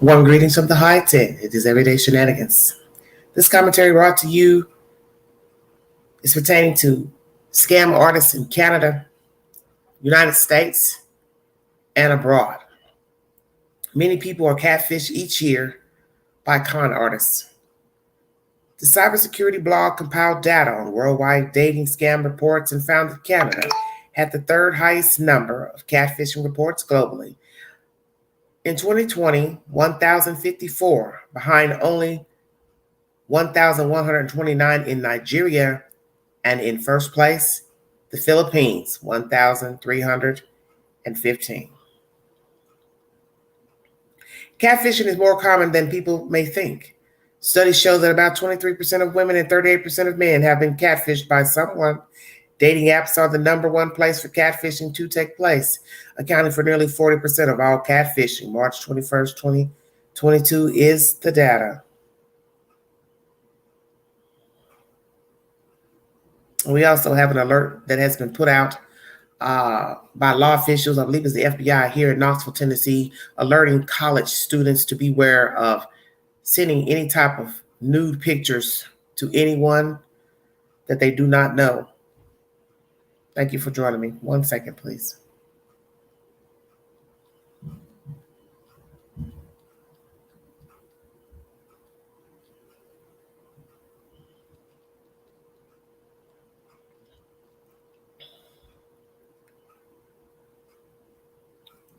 Warm greetings from the high tent. It is Everyday Shenanigans. This commentary brought to you is pertaining to scam artists in Canada, United States, and abroad. Many people are catfished each year by con artists. The cybersecurity blog compiled data on worldwide dating scam reports and found that Canada had the third highest number of catfishing reports globally. In 2020, 1,054, behind only 1,129 in Nigeria, and in first place, the Philippines, 1,315. Catfishing is more common than people may think. Studies show that about 23% of women and 38% of men have been catfished by someone. Dating apps are the number one place for catfishing to take place, accounting for nearly 40% of all catfishing. March 21st, 2022 is the data. We also have an alert that has been put out by law officials, I believe it's the FBI here in Knoxville, Tennessee, alerting college students to beware of sending any type of nude pictures to anyone that they do not know. Thank you for joining me. 1 second, please.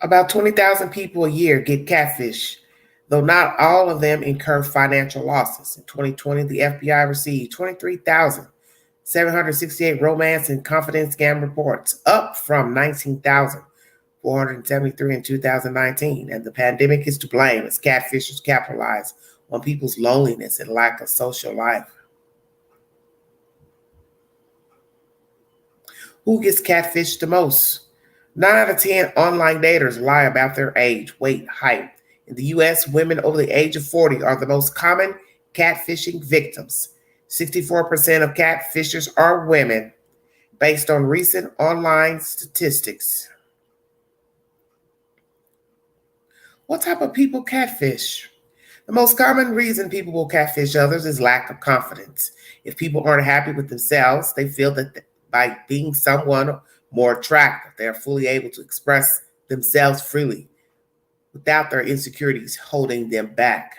About 20,000 people a year get catfished, though not all of them incur financial losses. In 2020, the FBI received 23,768 romance and confidence scam reports, up from 19,473 in 2019. And the pandemic is to blame as catfishers capitalize on people's loneliness and lack of social life. Who gets catfished the most? 9 out of 10 online daters lie about their age, weight, height. In the U.S., women over the age of 40 are the most common catfishing victims. 64% of catfishers are women, based on recent online statistics. What type of people catfish? The most common reason people will catfish others is lack of confidence. If people aren't happy with themselves, they feel that by being someone more attractive, they are fully able to express themselves freely without their insecurities holding them back.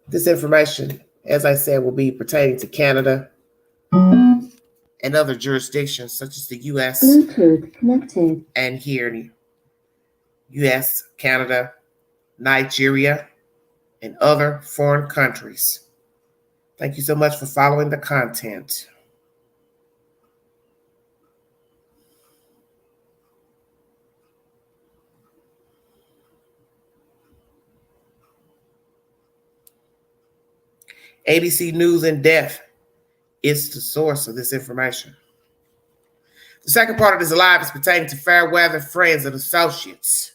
This information, as I said, will be pertaining to Canada and other jurisdictions such as the U.S. Bluetooth connected. And here in U.S., Canada, Nigeria, and other foreign countries. Thank you so much for following the content. ABC News in Depth is the source of this information. The second part of this live is pertaining to fair weather friends and associates.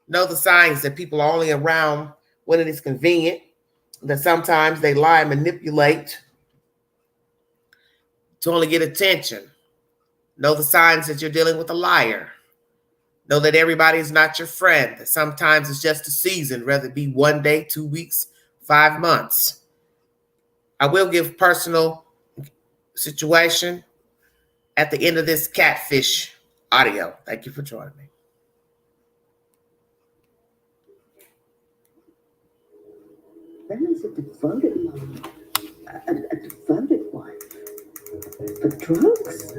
Know the signs that people are only around when it is convenient, that sometimes they lie and manipulate to only get attention. Know the signs that you're dealing with a liar. Know that everybody is not your friend, that sometimes it's just a season, whether it be 1 day, 2 weeks, 5 months. I will give personal situation at the end of this catfish audio. Thank you for joining me. Bella's a devoted mum, a devoted wife. For drugs?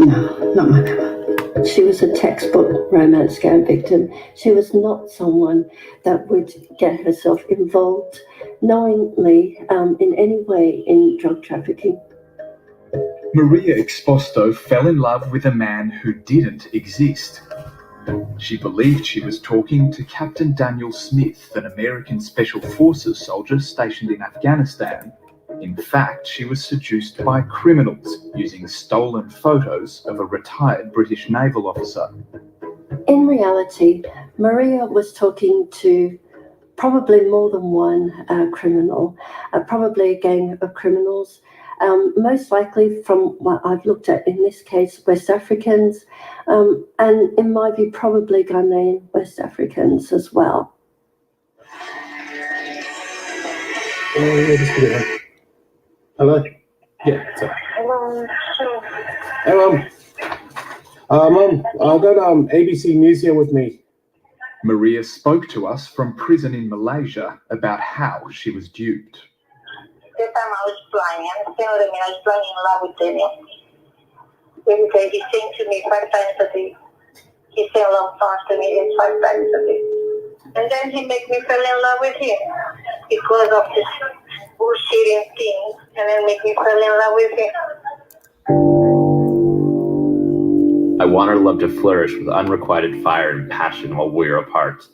No, not my Bella. She was a textbook romance scam victim. She was not someone that would get herself involved knowingly in any way in drug trafficking. Maria Exposto fell in love with a man who didn't exist. She believed she was talking to Captain Daniel Smith, an American Special Forces soldier stationed in Afghanistan. In fact, she was seduced by criminals using stolen photos of a retired British naval officer. In reality, Maria was talking to probably more than one criminal, probably a gang of criminals. Most likely, from what I've looked at in this case, West Africans, and in my view, probably Ghanaian West Africans as well. Hello? Yeah. Sorry. Hey, Mum, I've got ABC News here with me. Maria spoke to us from prison in Malaysia about how she was duped. The time I was flying, I'm telling him I was falling in love with him. Every day he sings to me 5 times a day. He sang love songs to me 5 times a day. And then he made me fall in love with him because of this bullshitting thing, and then make me fall in love with him. I want our love to flourish with unrequited fire and passion while we're apart.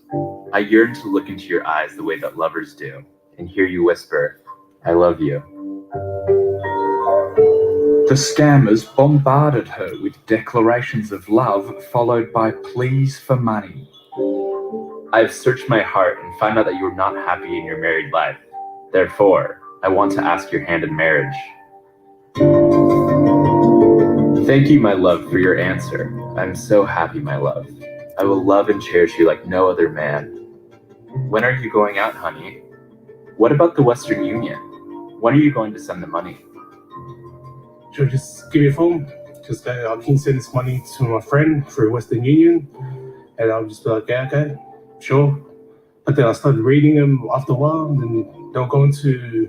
I yearn to look into your eyes the way that lovers do, and hear you whisper, I love you. The scammers bombarded her with declarations of love, followed by pleas for money. I've searched my heart and found out that you are not happy in your married life. Therefore, I want to ask your hand in marriage. Thank you, my love, for your answer. I'm so happy, my love. I will love and cherish you like no other man. When are you going out, honey? What about the Western Union? When are you going to send the money? Should I just give you a phone? Just I can send this money to my friend through Western Union, and I'll just be like, yeah, okay, sure. But then I started reading them after a while, and they were going to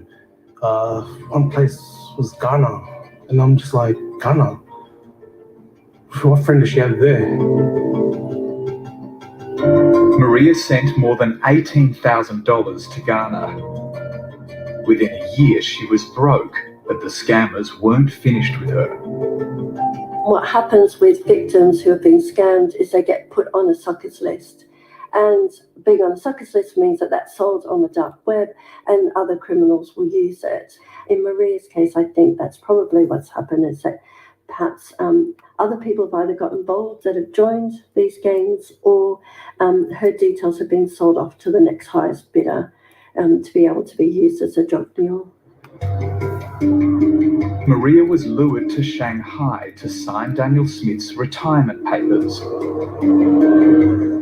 one place was Ghana, and I'm just like, Ghana? What friend does she have there? Maria sent more than $18,000 to Ghana. Within a year, she was broke, but the scammers weren't finished with her. What happens with victims who have been scammed is they get put on a suckers list. And being on a suckers list means that that's sold on the dark web and other criminals will use it. In Maria's case, I think that's probably what's happened, is that perhaps other people have either got involved that have joined these gangs, or her details have been sold off to the next highest bidder to be able to be used as a drug mule. Maria was lured to Shanghai to sign Daniel Smith's retirement papers.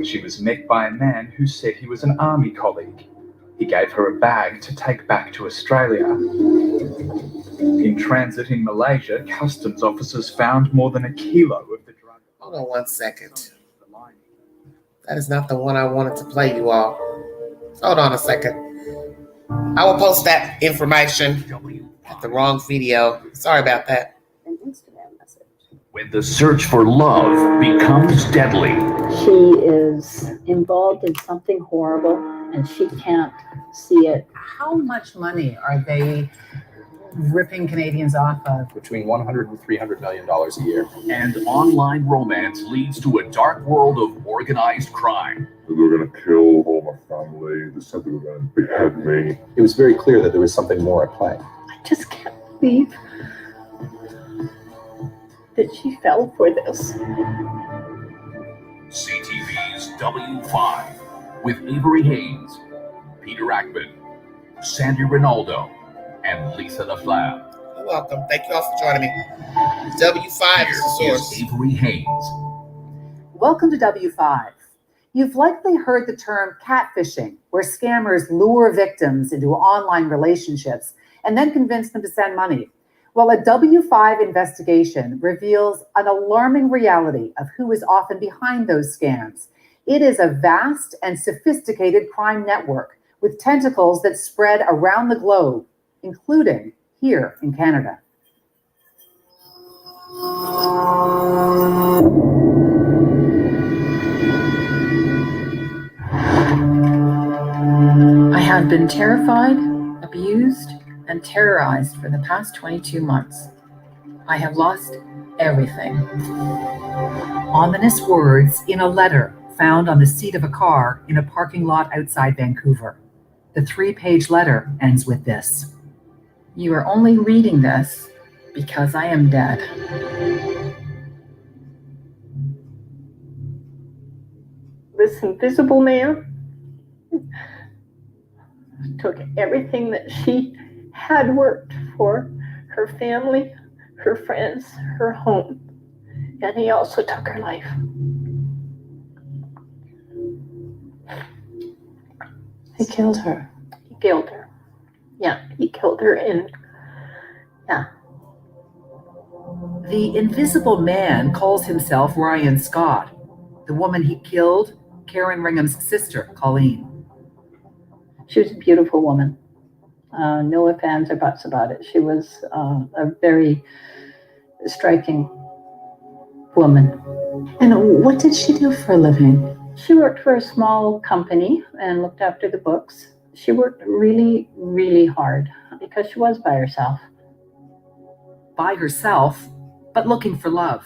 She was met by a man who said he was an army colleague. He gave her a bag to take back to Australia. In transit in Malaysia, customs officers found more than 1 kilo of the drug. Hold on 1 second. That is not the one I wanted to play, you all. Hold on a second. I will post that information at the wrong video. Sorry about that. An Instagram message. When the search for love becomes deadly. She is involved in something horrible and she can't see it. How much money are they ripping Canadians off of? Between $100 and $300 million a year. And online romance leads to a dark world of organized crime. They were going to kill all my family. They said they were going to behead me. It was very clear that there was something more at play. I just can't believe that she fell for this. CTV's W5 with Avery Haynes, Peter Ackman, Sandy Ronaldo, and Lisa LaFleur. You're welcome. Thank you all for joining me. W5 is the Here source. is Avery Haynes. Welcome to W5. You've likely heard the term catfishing, where scammers lure victims into online relationships and then convince them to send money. Well, a W5 investigation reveals an alarming reality of who is often behind those scams. It is a vast and sophisticated crime network with tentacles that spread around the globe, including here in Canada. I had been terrified, abused, and terrorized for the past 22 months. I have lost everything. Ominous words in a letter found on the seat of a car in a parking lot outside Vancouver. The 3-page letter ends with this: "You are only reading this because I am dead." This invisible man took everything that she had worked for her family, her friends, her home, and he also took her life. He killed her. He killed her. Yeah, he killed her The invisible man calls himself Ryan Scott. The woman he killed, Karen Ringham's sister, Colleen. She was a beautiful woman. No ifs, ands, or buts about it. She was a very striking woman. And what did she do for a living? She worked for a small company and looked after the books. She worked really, really hard because she was by herself. By herself, but looking for love.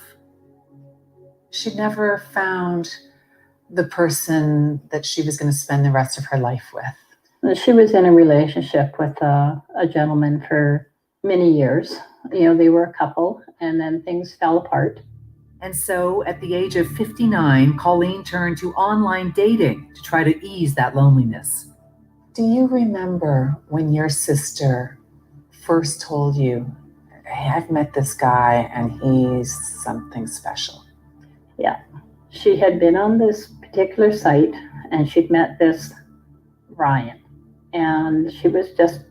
She never found the person that she was going to spend the rest of her life with. She was in a relationship with a gentleman for many years. You know, they were a couple, and then things fell apart. And so, at the age of 59, Colleen turned to online dating to try to ease that loneliness. Do you remember when your sister first told you, hey, I've met this guy and he's something special? Yeah. She had been on this particular site and she'd met this Ryan. And she was just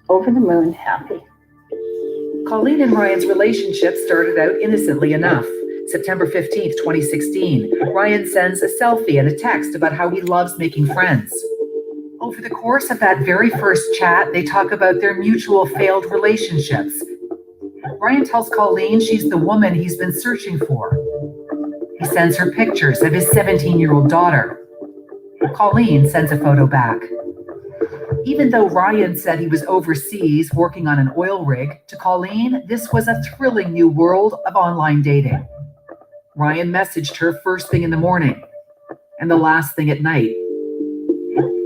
over the moon happy. Colleen and Ryan's relationship started out innocently enough. September 15th, 2016, Ryan sends a selfie and a text about how he loves making friends. Over the course of that very first chat, they talk about their mutual failed relationships. Ryan tells Colleen she's the woman he's been searching for. He sends her pictures of his 17-year-old daughter. Colleen sends a photo back. Even though Ryan said he was overseas working on an oil rig, to Colleen, this was a thrilling new world of online dating. Ryan messaged her first thing in the morning and the last thing at night,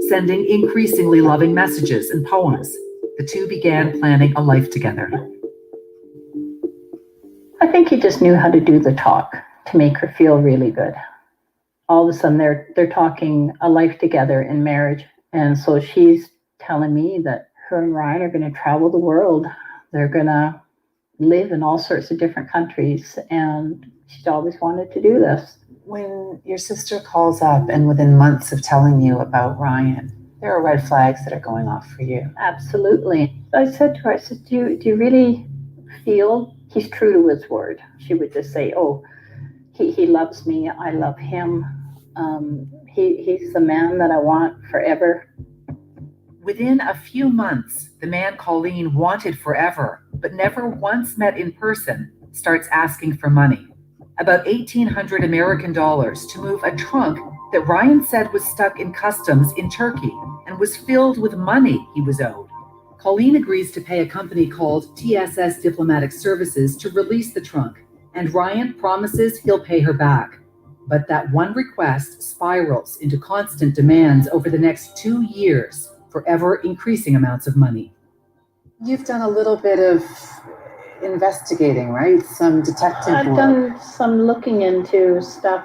sending increasingly loving messages and poems. The two began planning a life together. I think he just knew how to do the talk to make her feel really good. All of a sudden, they're talking a life together in marriage. And so she's telling me that her and Ryan are going to travel the world. They're going to live in all sorts of different countries. And she's always wanted to do this. When your sister calls up and within months of telling you about Ryan, there are red flags that are going off for you. Absolutely. I said to her, I said, do you really feel he's true to his word? She would just say, oh, he loves me. I love him. He's the man that I want forever. Within a few months, the man Colleen wanted forever, but never once met in person, starts asking for money. About $1,800 American to move a trunk that Ryan said was stuck in customs in Turkey and was filled with money he was owed. Colleen agrees to pay a company called TSS Diplomatic Services to release the trunk, and Ryan promises he'll pay her back. But that one request spirals into constant demands over the next 2 years for ever increasing amounts of money. You've done a little bit of investigating, right? Some detective work. I've done some looking into stuff.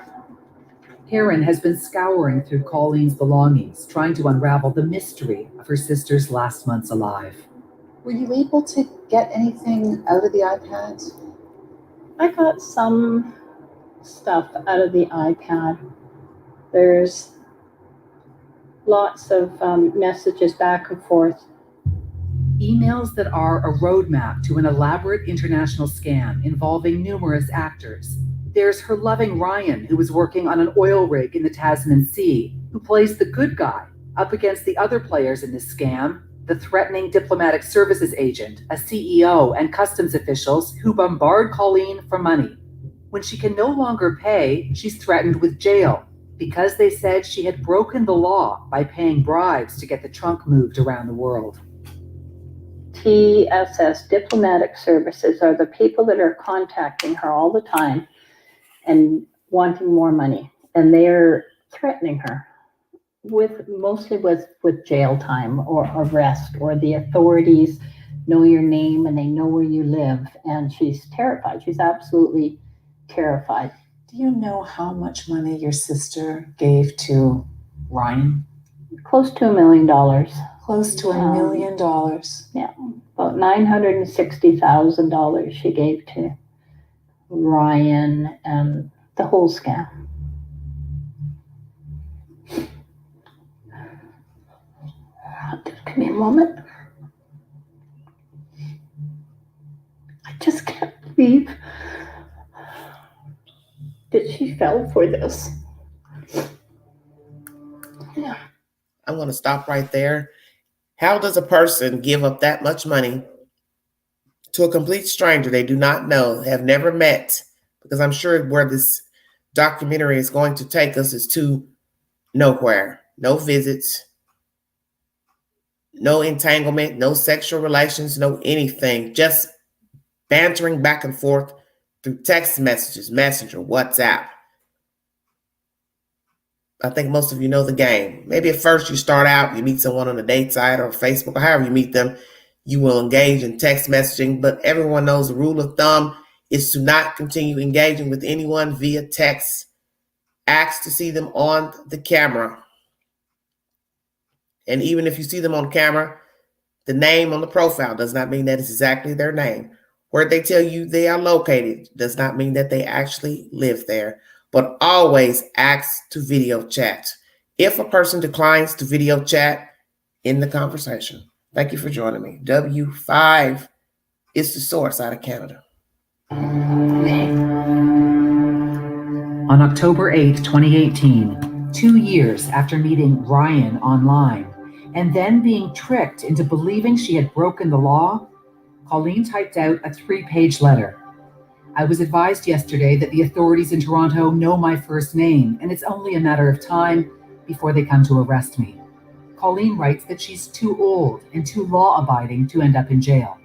Karen has been scouring through Colleen's belongings, trying to unravel the mystery of her sister's last months alive. Were you able to get anything out of the iPad? I got some stuff out of the iPad. There's lots of messages back and forth. Emails that are a roadmap to an elaborate international scam involving numerous actors. There's her loving Ryan, who was working on an oil rig in the Tasman Sea, who plays the good guy up against the other players in this scam, the threatening diplomatic services agent, a CEO, and customs officials who bombard Colleen for money. When she can no longer pay, she's threatened with jail because they said she had broken the law by paying bribes to get the trunk moved around the world. TSS Diplomatic Services are the people that are contacting her all the time and wanting more money. And they're threatening her mostly with jail time or arrest, or the authorities know your name and they know where you live. And she's terrified. She's absolutely terrified. Do you know how much money your sister gave to Ryan? Close to $1 million. Close to $1 million. Yeah. About $960,000 she gave to Ryan and the whole scam. Just give me a moment. I just can't believe that she fell for this. Yeah. I'm going to stop right there. How does a person give up that much money to a complete stranger they do not know, have never met? Because I'm sure where this documentary is going to take us is to nowhere. No visits, no entanglement, no sexual relations, no anything. Just bantering back and forth through text messages, Messenger, WhatsApp. I think most of you know the game. Maybe at first you start out, you meet someone on a date site or Facebook, or however you meet them, you will engage in text messaging, but everyone knows the rule of thumb is to not continue engaging with anyone via text. Ask to see them on the camera. And even if you see them on camera, the name on the profile does not mean that it's exactly their name. Where they tell you they are located does not mean that they actually live there. But always ask to video chat. If a person declines to video chat, in the conversation. Thank you for joining me. W5 is the source out of Canada. On October 8, 2018, 2 years after meeting Ryan online and then being tricked into believing she had broken the law, Colleen typed out a 3-page letter. I was advised yesterday that the authorities in Toronto know my first name, and it's only a matter of time before they come to arrest me. Colleen writes that she's too old and too law-abiding to end up in jail.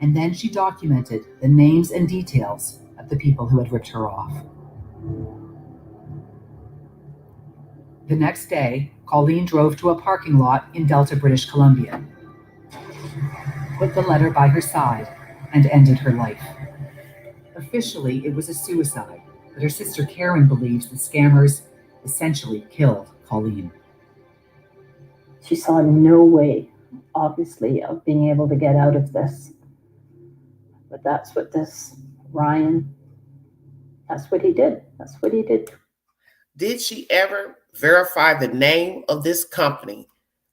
And then she documented the names and details of the people who had ripped her off. The next day, Colleen drove to a parking lot in Delta, British Columbia, put the letter by her side, and ended her life. Officially, it was a suicide, but her sister Karen believes the scammers essentially killed Colleen. She saw no way, obviously, of being able to get out of this. But that's what this Ryan, that's what he did. That's what he did. Did she ever verify the name of this company,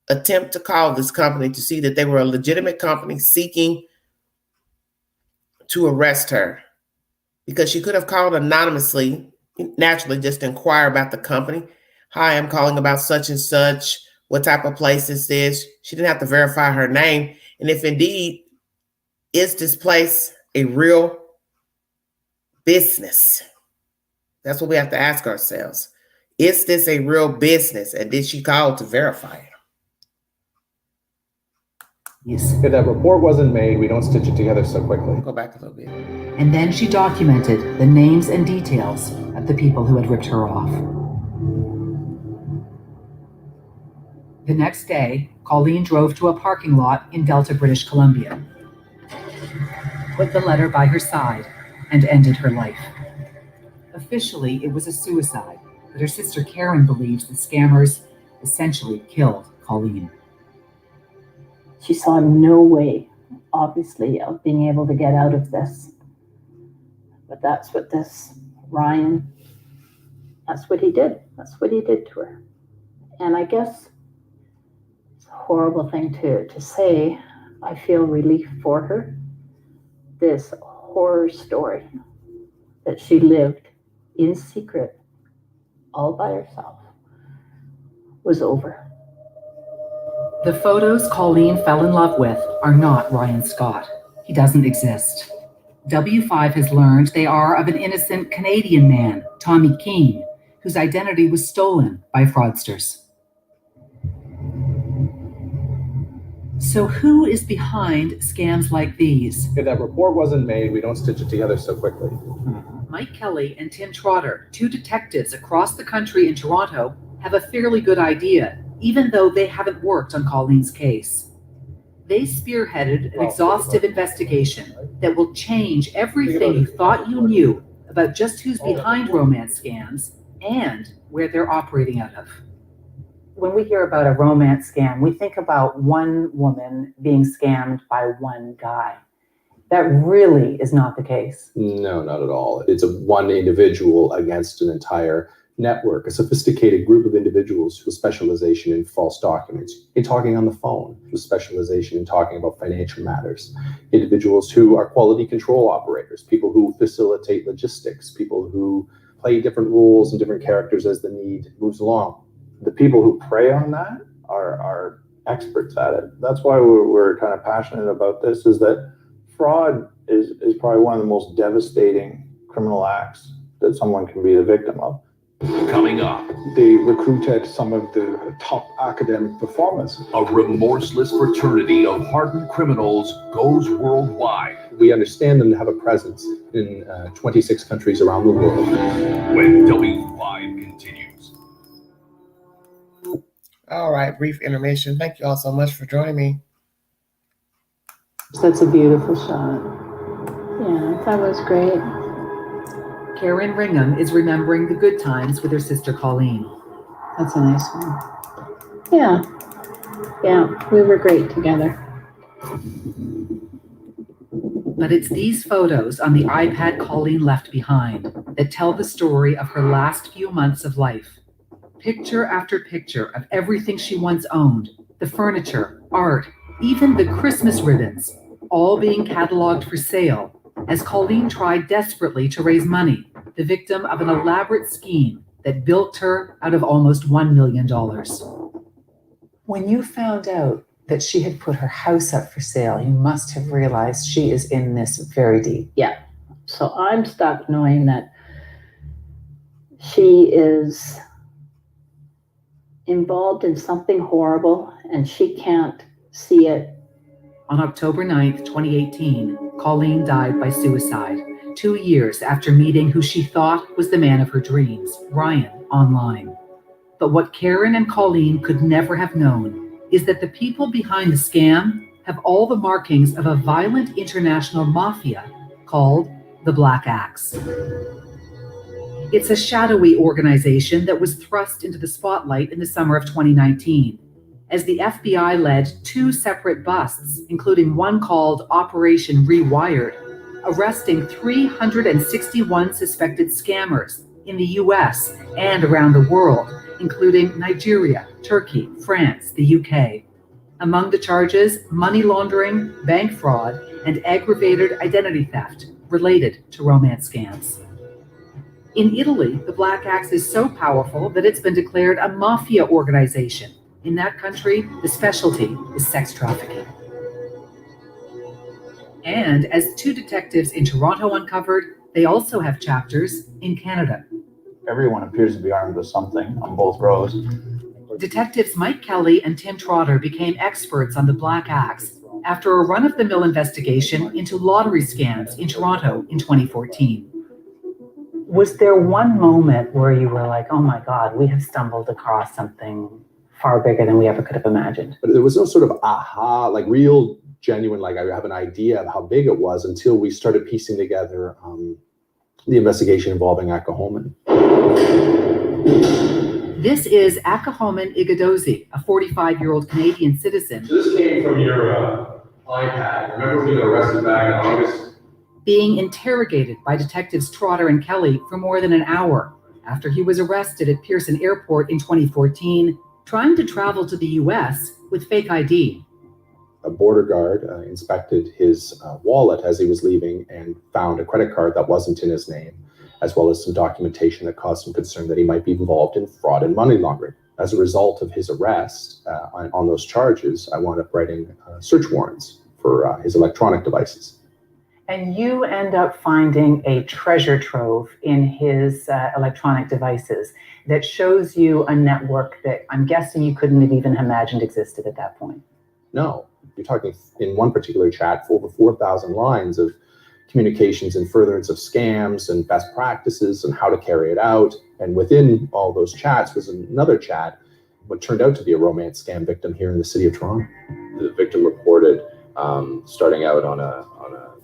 attempt to call this company to see that they were a legitimate company seeking to arrest her? Because she could have called anonymously, naturally, just to inquire about the company. Hi, I'm calling about such and such. What type of place this is? She didn't have to verify her name. And if indeed, is this place a real business? That's what we have to ask ourselves. Is this a real business? And did she call to verify it? Yes. If that report wasn't made, we don't stitch it together so quickly. Go back a little bit. And then she documented the names and details of the people who had ripped her off. The next day, Colleen drove to a parking lot in Delta, British Columbia, put the letter by her side, and ended her life. Officially, it was a suicide, but her sister Karen believes the scammers essentially killed Colleen. She saw no way, obviously, of being able to get out of this. But that's what this Ryan, that's what he did. That's what he did to her. And I guess it's a horrible thing to say. I feel relief for her. This horror story that she lived in secret, all by herself, was over. The photos Colleen fell in love with are not Ryan Scott. He doesn't exist. W5 has learned they are of an innocent Canadian man, Tommy Keene, whose identity was stolen by fraudsters. So who is behind scams like these? If that report wasn't made, we don't stitch it together so quickly. Mike Kelly and Tim Trotter, 2 detectives across the country in Toronto, have a fairly good idea, even though they haven't worked on Colleen's case. They spearheaded an exhaustive investigation that will change everything you thought you knew about just who's behind romance scams and where they're operating out of. when we hear about a romance scam, we think about one woman being scammed by one guy. That really is not the case. No, not at all. It's one individual against an entire network, a sophisticated group of individuals with specialization in false documents, in talking on the phone, with specialization in talking about financial matters, individuals who are quality control operators, people who facilitate logistics, people who play different roles and different characters as the need moves along. The people who prey on that are experts at it. That's why we're kind of passionate about this, is that fraud is probably one of the most devastating criminal acts that someone can be the victim of. Coming up, They recruited some of the top academic performers. a remorseless fraternity of hardened criminals goes worldwide. We understand them to have a presence in 26 countries around the world. When W5 continues. All right, brief intermission. Thank you all so much for joining me. That's a beautiful shot. Yeah, that was great. Karen Ringham is remembering the good times with her sister Colleen. That's a nice one. Yeah, we were great together. But it's these photos on the iPad Colleen left behind that tell the story of her last few months of life. Picture after picture of everything she once owned, the furniture, art, even the Christmas ribbons, all being cataloged for sale, as Colleen tried desperately to raise money, the victim of an elaborate scheme that bilked her out of almost $1 million. When you found out that she had put her house up for sale, you must have realized she is in this very deep. Yeah. So I'm stuck knowing that she is involved in something horrible and she can't see it. On October 9th, 2018, Colleen died by suicide, 2 years after meeting who she thought was the man of her dreams, Ryan, online. But what Karen and Colleen could never have known is that the people behind the scam have all the markings of a violent international mafia called the Black Axe. It's a shadowy organization that was thrust into the spotlight in the summer of 2019, as the FBI led 2 separate busts, including one called Operation Rewired, arresting 361 suspected scammers in the US and around the world, including Nigeria, Turkey, France, the UK. Among the charges, money laundering, bank fraud, and aggravated identity theft related to romance scams. In Italy, the Black Axe is so powerful that it's been declared a mafia organization. In that country, the specialty is sex trafficking. And as 2 detectives in Toronto uncovered, they also have chapters in Canada. Everyone appears to be armed with something on both rows. Detectives Mike Kelly and Tim Trotter became experts on the Black Axe after a run-of-the-mill investigation into lottery scams in Toronto in 2014. Was there one moment where you were like, oh my God, we have stumbled across something far bigger than we ever could have imagined? But there was no sort of aha, like real genuine, like I have an idea of how big it was until we started piecing together the investigation involving Akahoman. This is Akahoman Igadozi, a 45-year-old Canadian citizen. So this came from your iPad. Remember we got arrested back in August? Being interrogated by detectives Trotter and Kelly for more than an hour after he was arrested at Pearson Airport in 2014, trying to travel to the US with fake ID. A border guard inspected his wallet as he was leaving and found a credit card that wasn't in his name, as well as some documentation that caused some concern that he might be involved in fraud and money laundering. As a result of his arrest on those charges, I wound up writing search warrants for his electronic devices. And you end up finding a treasure trove in his electronic devices that shows you a network that I'm guessing you couldn't have even imagined existed at that point. No, you're talking in one particular chat for over 4,000 lines of communications and furtherance of scams and best practices and how to carry it out. And within all those chats was another chat, what turned out to be a romance scam victim here in the city of Toronto. The victim reported starting out on a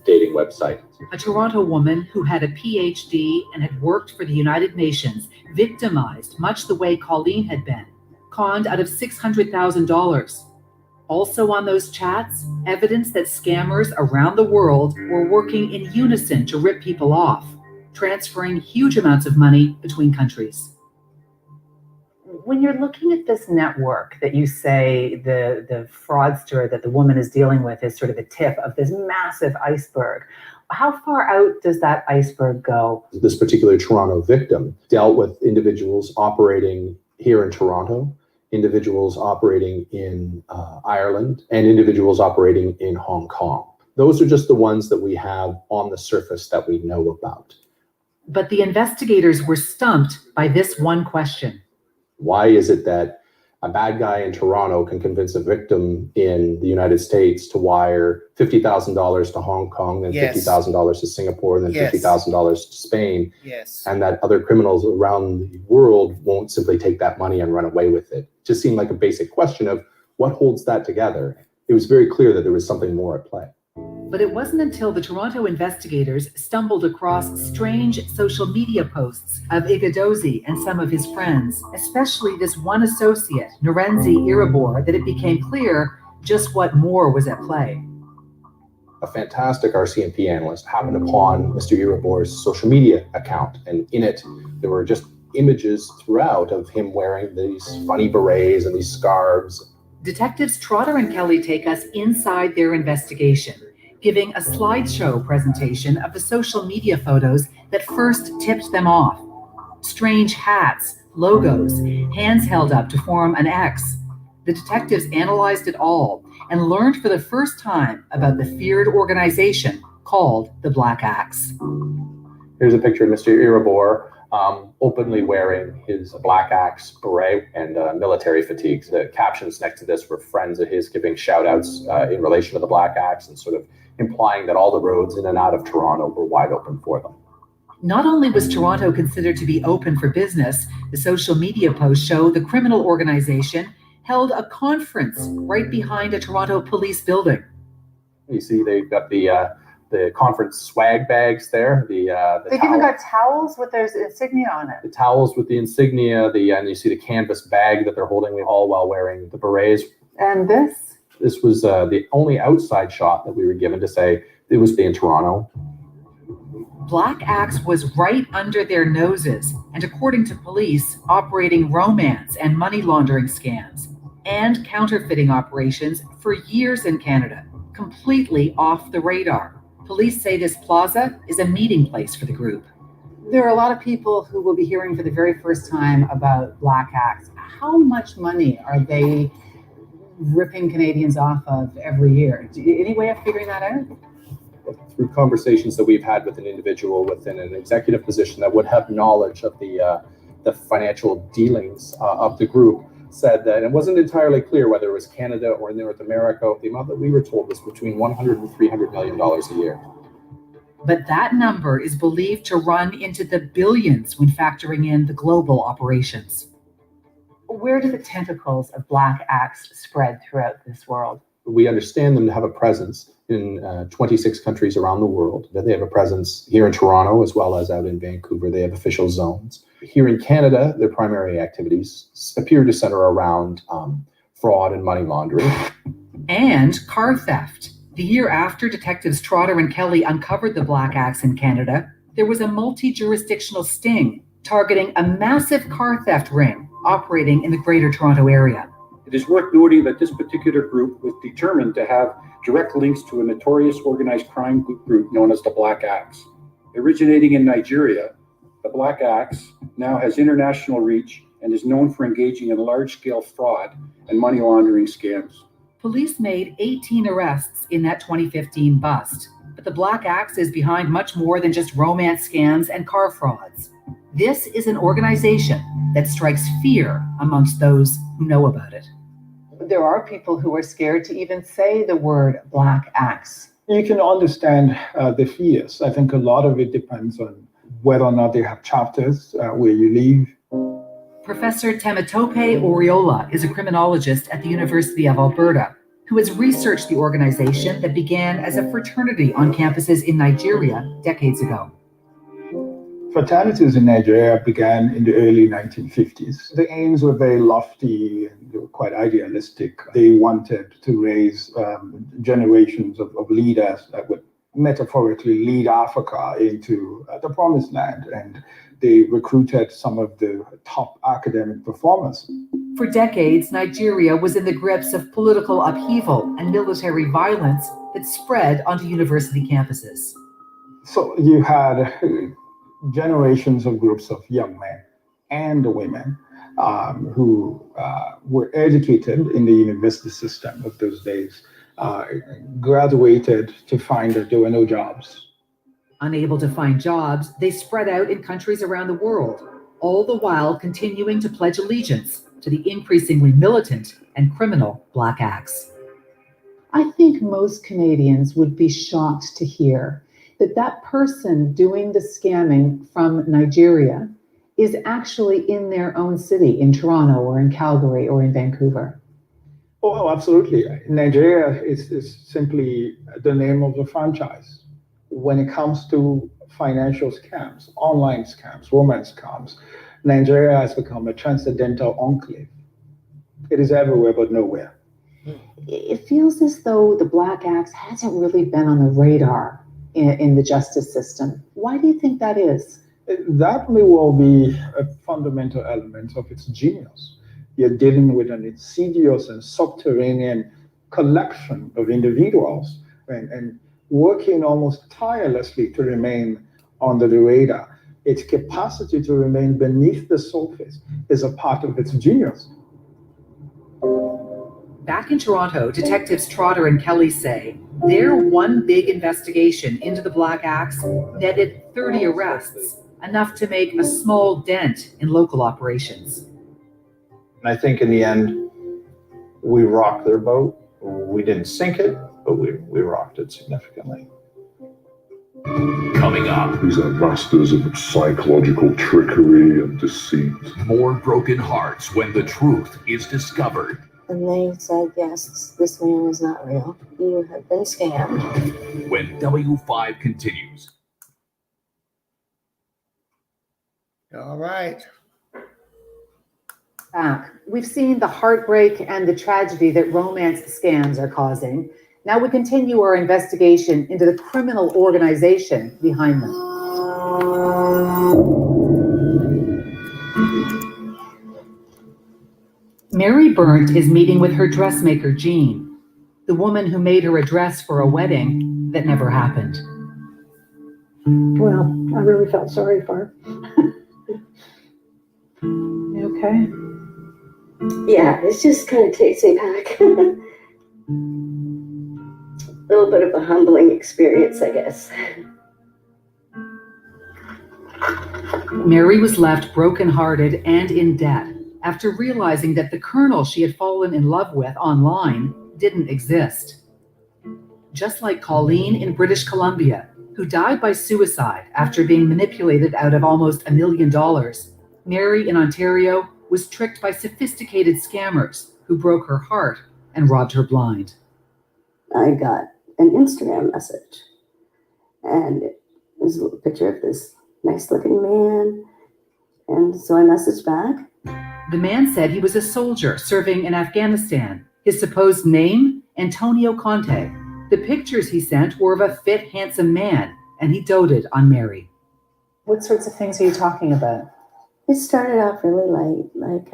dating website. A Toronto woman who had a PhD and had worked for the United Nations, victimized much the way Colleen had been, conned out of $600,000. Also on those chats, evidence that scammers around the world were working in unison to rip people off, transferring huge amounts of money between countries. When you're looking at this network that you say the fraudster that the woman is dealing with is sort of the tip of this massive iceberg, how far out does that iceberg go? This particular Toronto victim dealt with individuals operating here in Toronto, individuals operating in Ireland, and individuals operating in Hong Kong. Those are just the ones that we have on the surface that we know about. But the investigators were stumped by this one question. Why is it that a bad guy in Toronto can convince a victim in the United States to wire $50,000 to Hong Kong, then $50,000 to Singapore, and then $50,000 to Spain, and that other criminals around the world won't simply take that money and run away with it? It just seemed like a basic question of what holds that together. It was very clear that there was something more at play. But it wasn't until the Toronto investigators stumbled across strange social media posts of Igadozi and some of his friends, especially this one associate, Narenzi Iribor, that it became clear just what more was at play. A fantastic RCMP analyst happened upon Mr. Iribor's social media account, and in it there were just images throughout of him wearing these funny berets and these scarves. Detectives Trotter and Kelly take us inside their investigation, giving a slideshow presentation of the social media photos that first tipped them off. Strange hats, logos, hands held up to form an X. The detectives analyzed it all and learned for the first time about the feared organization called the Black Axe. Here's a picture of Mr. Iribor openly wearing his Black Axe beret and military fatigues. The captions next to this were friends of his giving shout outs in relation to the Black Axe and sort of implying that all the roads in and out of Toronto were wide open for them. Not only was Toronto considered to be open for business, the social media posts show the criminal organization held a conference right behind a Toronto police building. You see they've got the conference swag bags there. They've even got towels with their insignia on it. The towels with the insignia, and you see the canvas bag that they're holding, all while wearing the berets. And this? This was the only outside shot that we were given to say it was in Toronto. Black Axe was right under their noses, and according to police, operating romance and money laundering scams and counterfeiting operations for years in Canada, completely off the radar. Police say this plaza is a meeting place for the group. There are a lot of people who will be hearing for the very first time about Black Axe. How much money are they ripping Canadians off of every year? Any way of figuring that out? Through conversations that we've had with an individual within an executive position that would have knowledge of the financial dealings of the group, said that it wasn't entirely clear whether it was Canada or North America. The amount that we were told was between $100 and $300 million a year. But that number is believed to run into the billions when factoring in the global operations. Where do the tentacles of Black Axe spread throughout this world? We understand them to have a presence in 26 countries around the world. They have a presence here in Toronto as well as out in Vancouver. They have official zones. Here in Canada, their primary activities appear to center around fraud and money laundering. And car theft. The year after detectives Trotter and Kelly uncovered the Black Axe in Canada, there was a multi-jurisdictional sting targeting a massive car theft ring operating in the Greater Toronto Area. It is worth noting that this particular group was determined to have direct links to a notorious organized crime group known as the Black Axe. Originating in Nigeria, the Black Axe now has international reach and is known for engaging in large-scale fraud and money laundering scams. Police made 18 arrests in that 2015 bust, but the Black Axe is behind much more than just romance scams and car frauds. This is an organization that strikes fear amongst those who know about it. There are people who are scared to even say the word Black Axe. You can understand the fears. I think a lot of it depends on whether or not they have chapters where you live. Professor Temitope Oriola is a criminologist at the University of Alberta who has researched the organization that began as a fraternity on campuses in Nigeria decades ago. Fraternities in Nigeria began in the early 1950s. The aims were very lofty and they were quite idealistic. They wanted to raise generations of leaders that would metaphorically lead Africa into the promised land. And they recruited some of the top academic performers. For decades, Nigeria was in the grips of political upheaval and military violence that spread onto university campuses. So you had generations of groups of young men and women who were educated in the university system of those days, graduated to find that there were no jobs. Unable to find jobs, they spread out in countries around the world, all the while continuing to pledge allegiance to the increasingly militant and criminal Black Axe. I think most Canadians would be shocked to hear that person doing the scamming from Nigeria is actually in their own city, in Toronto or in Calgary or in Vancouver. Oh, absolutely. Nigeria is simply the name of the franchise. When it comes to financial scams, online scams, romance scams, Nigeria has become a transcendental enclave. It is everywhere but nowhere. It feels as though the Black Axe hasn't really been on the radar in the justice system. Why do you think that is? That may well be a fundamental element of its genius. You're dealing with an insidious and subterranean collection of individuals and working almost tirelessly to remain under the radar. Its capacity to remain beneath the surface is a part of its genius. Back in Toronto, detectives Trotter and Kelly say their one big investigation into the Black Axe netted 30 arrests, enough to make a small dent in local operations. And I think in the end, we rocked their boat. We didn't sink it, but we rocked it significantly. Coming up, These are masters of psychological trickery and deceit. more broken hearts when the truth is discovered. And they said, yes, this man is not real. You have been scammed. When W5 continues. All right. Back. We've seen the heartbreak and the tragedy that romance scams are causing. Now we continue our investigation into the criminal organization behind them. Mary Burnt is meeting with her dressmaker, Jean, the woman who made her a dress for a wedding that never happened. Well, I really felt sorry for her. You okay? Yeah, it just kind of takes me back. A little bit of a humbling experience, I guess. Mary was left brokenhearted and in debt after realizing that the colonel she had fallen in love with online didn't exist. Just like Colleen in British Columbia, who died by suicide after being manipulated out of almost $1 million, Mary in Ontario was tricked by sophisticated scammers who broke her heart and robbed her blind. I got an Instagram message, and it was a little picture of this nice looking man. And so I messaged back. The man said he was a soldier serving in Afghanistan. His supposed name, Antonio Conte. The pictures he sent were of a fit, handsome man, and he doted on Mary. What sorts of things are you talking about? It started off really light, like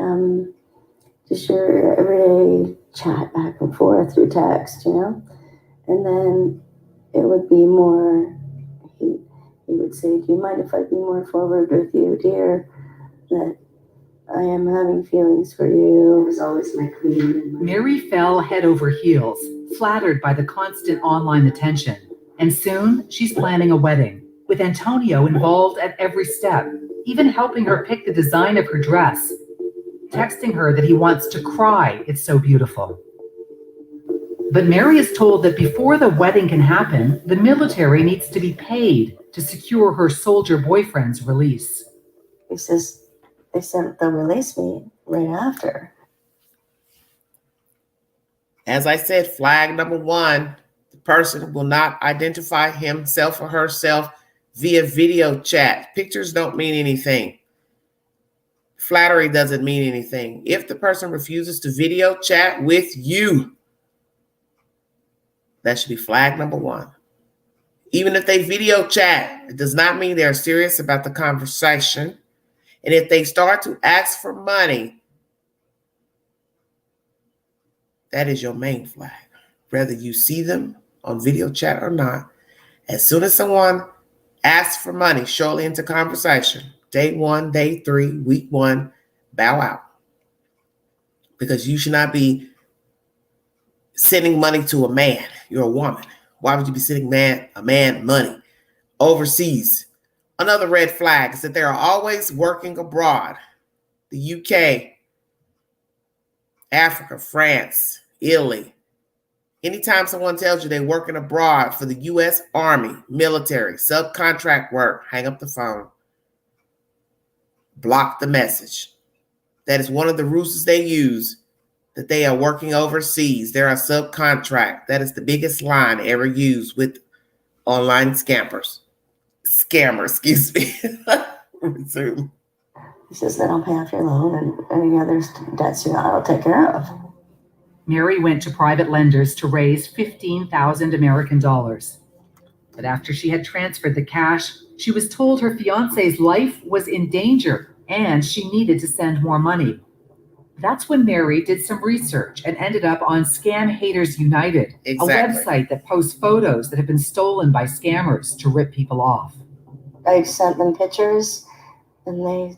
just your everyday chat back and forth through text, you know? And then it would be more, he would say, do you mind if I be more forward with you, dear? That I am having feelings for you. It was always my queen. Mary fell head over heels, flattered by the constant online attention. And soon she's planning a wedding, with Antonio involved at every step, even helping her pick the design of her dress, texting her that he wants to cry, it's so beautiful. But Mary is told that before the wedding can happen, the military needs to be paid to secure her soldier boyfriend's release. He says, they said they'll release me right after. As I said, flag number one, the person will not identify himself or herself via video chat. Pictures don't mean anything. Flattery doesn't mean anything. If the person refuses to video chat with you, that should be flag number 1. Even if they video chat, it does not mean they're serious about the conversation. And if they start to ask for money, that is your main flag. Whether you see them on video chat or not, as soon as someone asks for money shortly into conversation, day 1, day 3, week 1, bow out. Because you should not be sending money to a man. You're a woman. Why would you be sending a man money overseas? Another red flag is that they are always working abroad. The UK, Africa, France, Italy. Anytime someone tells you they're working abroad for the U.S. Army, military, subcontract work, hang up the phone. Block the message. That is one of the ruses they use, that they are working overseas. They're a subcontract. That is the biggest line ever used with online scammers. Excuse me. Resume. He says, then I'll pay off your loan and any other debts you got, I'll take care of. Mary went to private lenders to raise 15,000 American dollars. But after she had transferred the cash, she was told her fiancé's life was in danger and she needed to send more money. That's when Mary did some research and ended up on Scam Haters United, Exactly. a website that posts photos that have been stolen by scammers to rip people off. I sent them pictures and they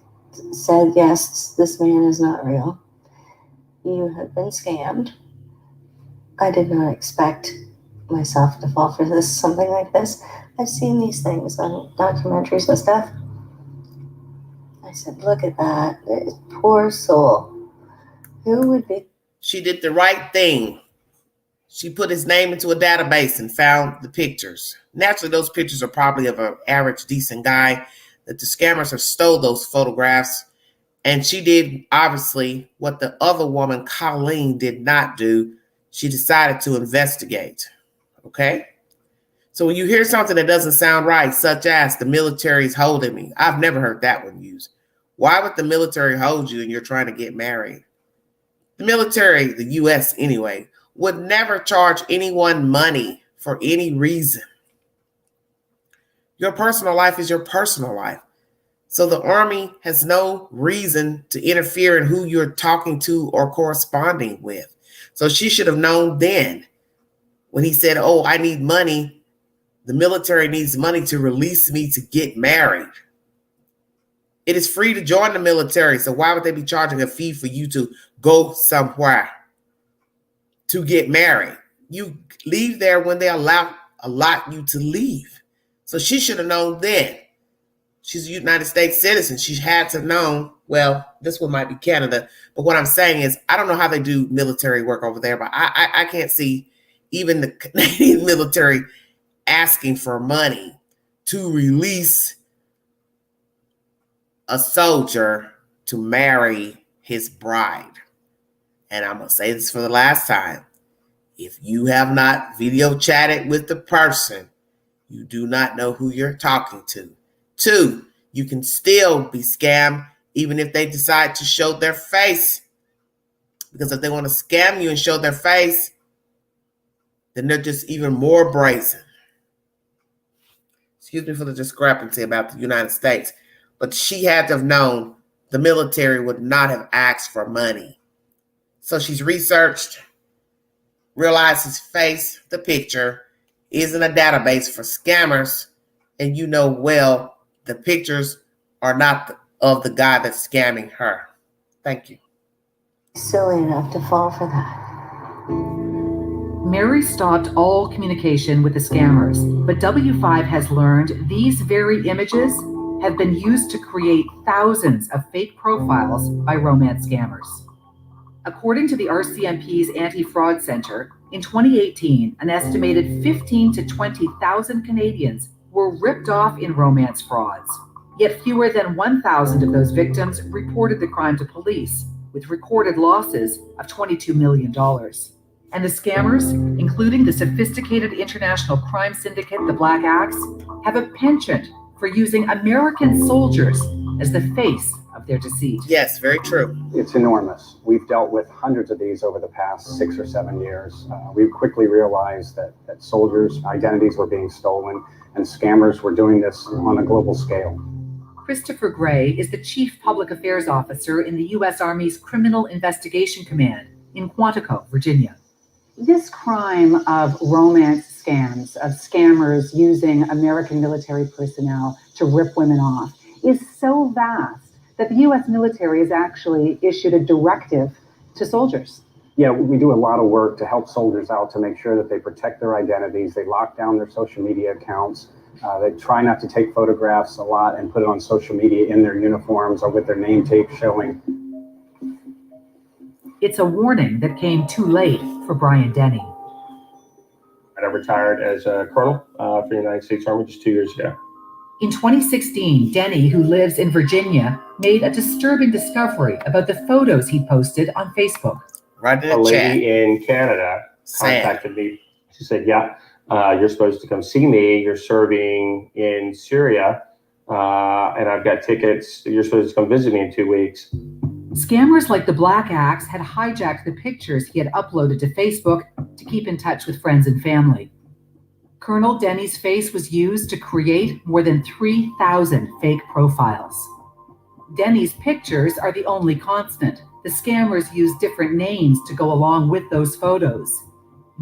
said, yes, this man is not real. You have been scammed. I did not expect myself to fall for something like this. I've seen these things on documentaries and stuff. I said, look at that. Poor soul. Who would be? She did the right thing. She put his name into a database and found the pictures. Naturally, those pictures are probably of an average, decent guy, that the scammers have stole those photographs. And she did, obviously, what the other woman, Colleen, did not do. She decided to investigate. Okay? So when you hear something that doesn't sound right, such as the military is holding me, I've never heard that one used. Why would the military hold you and you're trying to get married? The military, the U.S. anyway, would never charge anyone money for any reason. Your personal life is your personal life. So the Army has no reason to interfere in who you're talking to or corresponding with. So she should have known then when he said, oh, I need money. The military needs money to release me to get married. It is free to join the military. So why would they be charging a fee for you to go somewhere to get married? You leave there when they allot you to leave. So she should have known then. She's a United States citizen. She had to know, well, this one might be Canada. But what I'm saying is, I don't know how they do military work over there, but I can't see even the Canadian military asking for money to release a soldier to marry his bride. And I'm going to say this for the last time. If you have not video chatted with the person, you do not know who you're talking to. 2, you can still be scammed even if they decide to show their face. Because if they want to scam you and show their face, then they're just even more brazen. Excuse me for the discrepancy about the United States. But she had to have known the military would not have asked for money. So she's researched, realized his face, the picture, is in a database for scammers. And you know well, the pictures are not of the guy that's scamming her. Thank you. Silly enough to fall for that. Mary stopped all communication with the scammers, but W5 has learned these very images have been used to create thousands of fake profiles by romance scammers. According to the RCMP's Anti-Fraud Center, in 2018, an estimated 15 to 20,000 Canadians were ripped off in romance frauds. Yet fewer than 1,000 of those victims reported the crime to police, with recorded losses of $22 million. And the scammers, including the sophisticated international crime syndicate, the Black Axe, have a penchant for using American soldiers as the face of their deceit. Yes, very true. It's enormous. We've dealt with hundreds of these over the past 6 or 7 years. We quickly realized that soldiers' identities were being stolen and scammers were doing this on a global scale. Christopher Gray is the Chief Public Affairs Officer in the U.S. Army's Criminal Investigation Command in Quantico, Virginia. This crime of romance scams, of scammers using American military personnel to rip women off, is so vast that the U.S. military has actually issued a directive to soldiers. Yeah, we do a lot of work to help soldiers out to make sure that they protect their identities. They lock down their social media accounts. They try not to take photographs a lot and put it on social media in their uniforms or with their name tape showing. It's a warning that came too late for Brian Denny. I retired as a colonel for the United States Army just 2 years ago. In 2016, Denny, who lives in Virginia, made a disturbing discovery about the photos he posted on Facebook. Right in a the lady chat. in Canada contacted me. She said, yeah, you're supposed to come see me. You're serving in Syria, and I've got tickets. You're supposed to come visit me in 2 weeks. Scammers like the Black Axe had hijacked the pictures he had uploaded to Facebook to keep in touch with friends and family. Colonel Denny's face was used to create more than 3,000 fake profiles. Denny's pictures are the only constant. The scammers use different names to go along with those photos.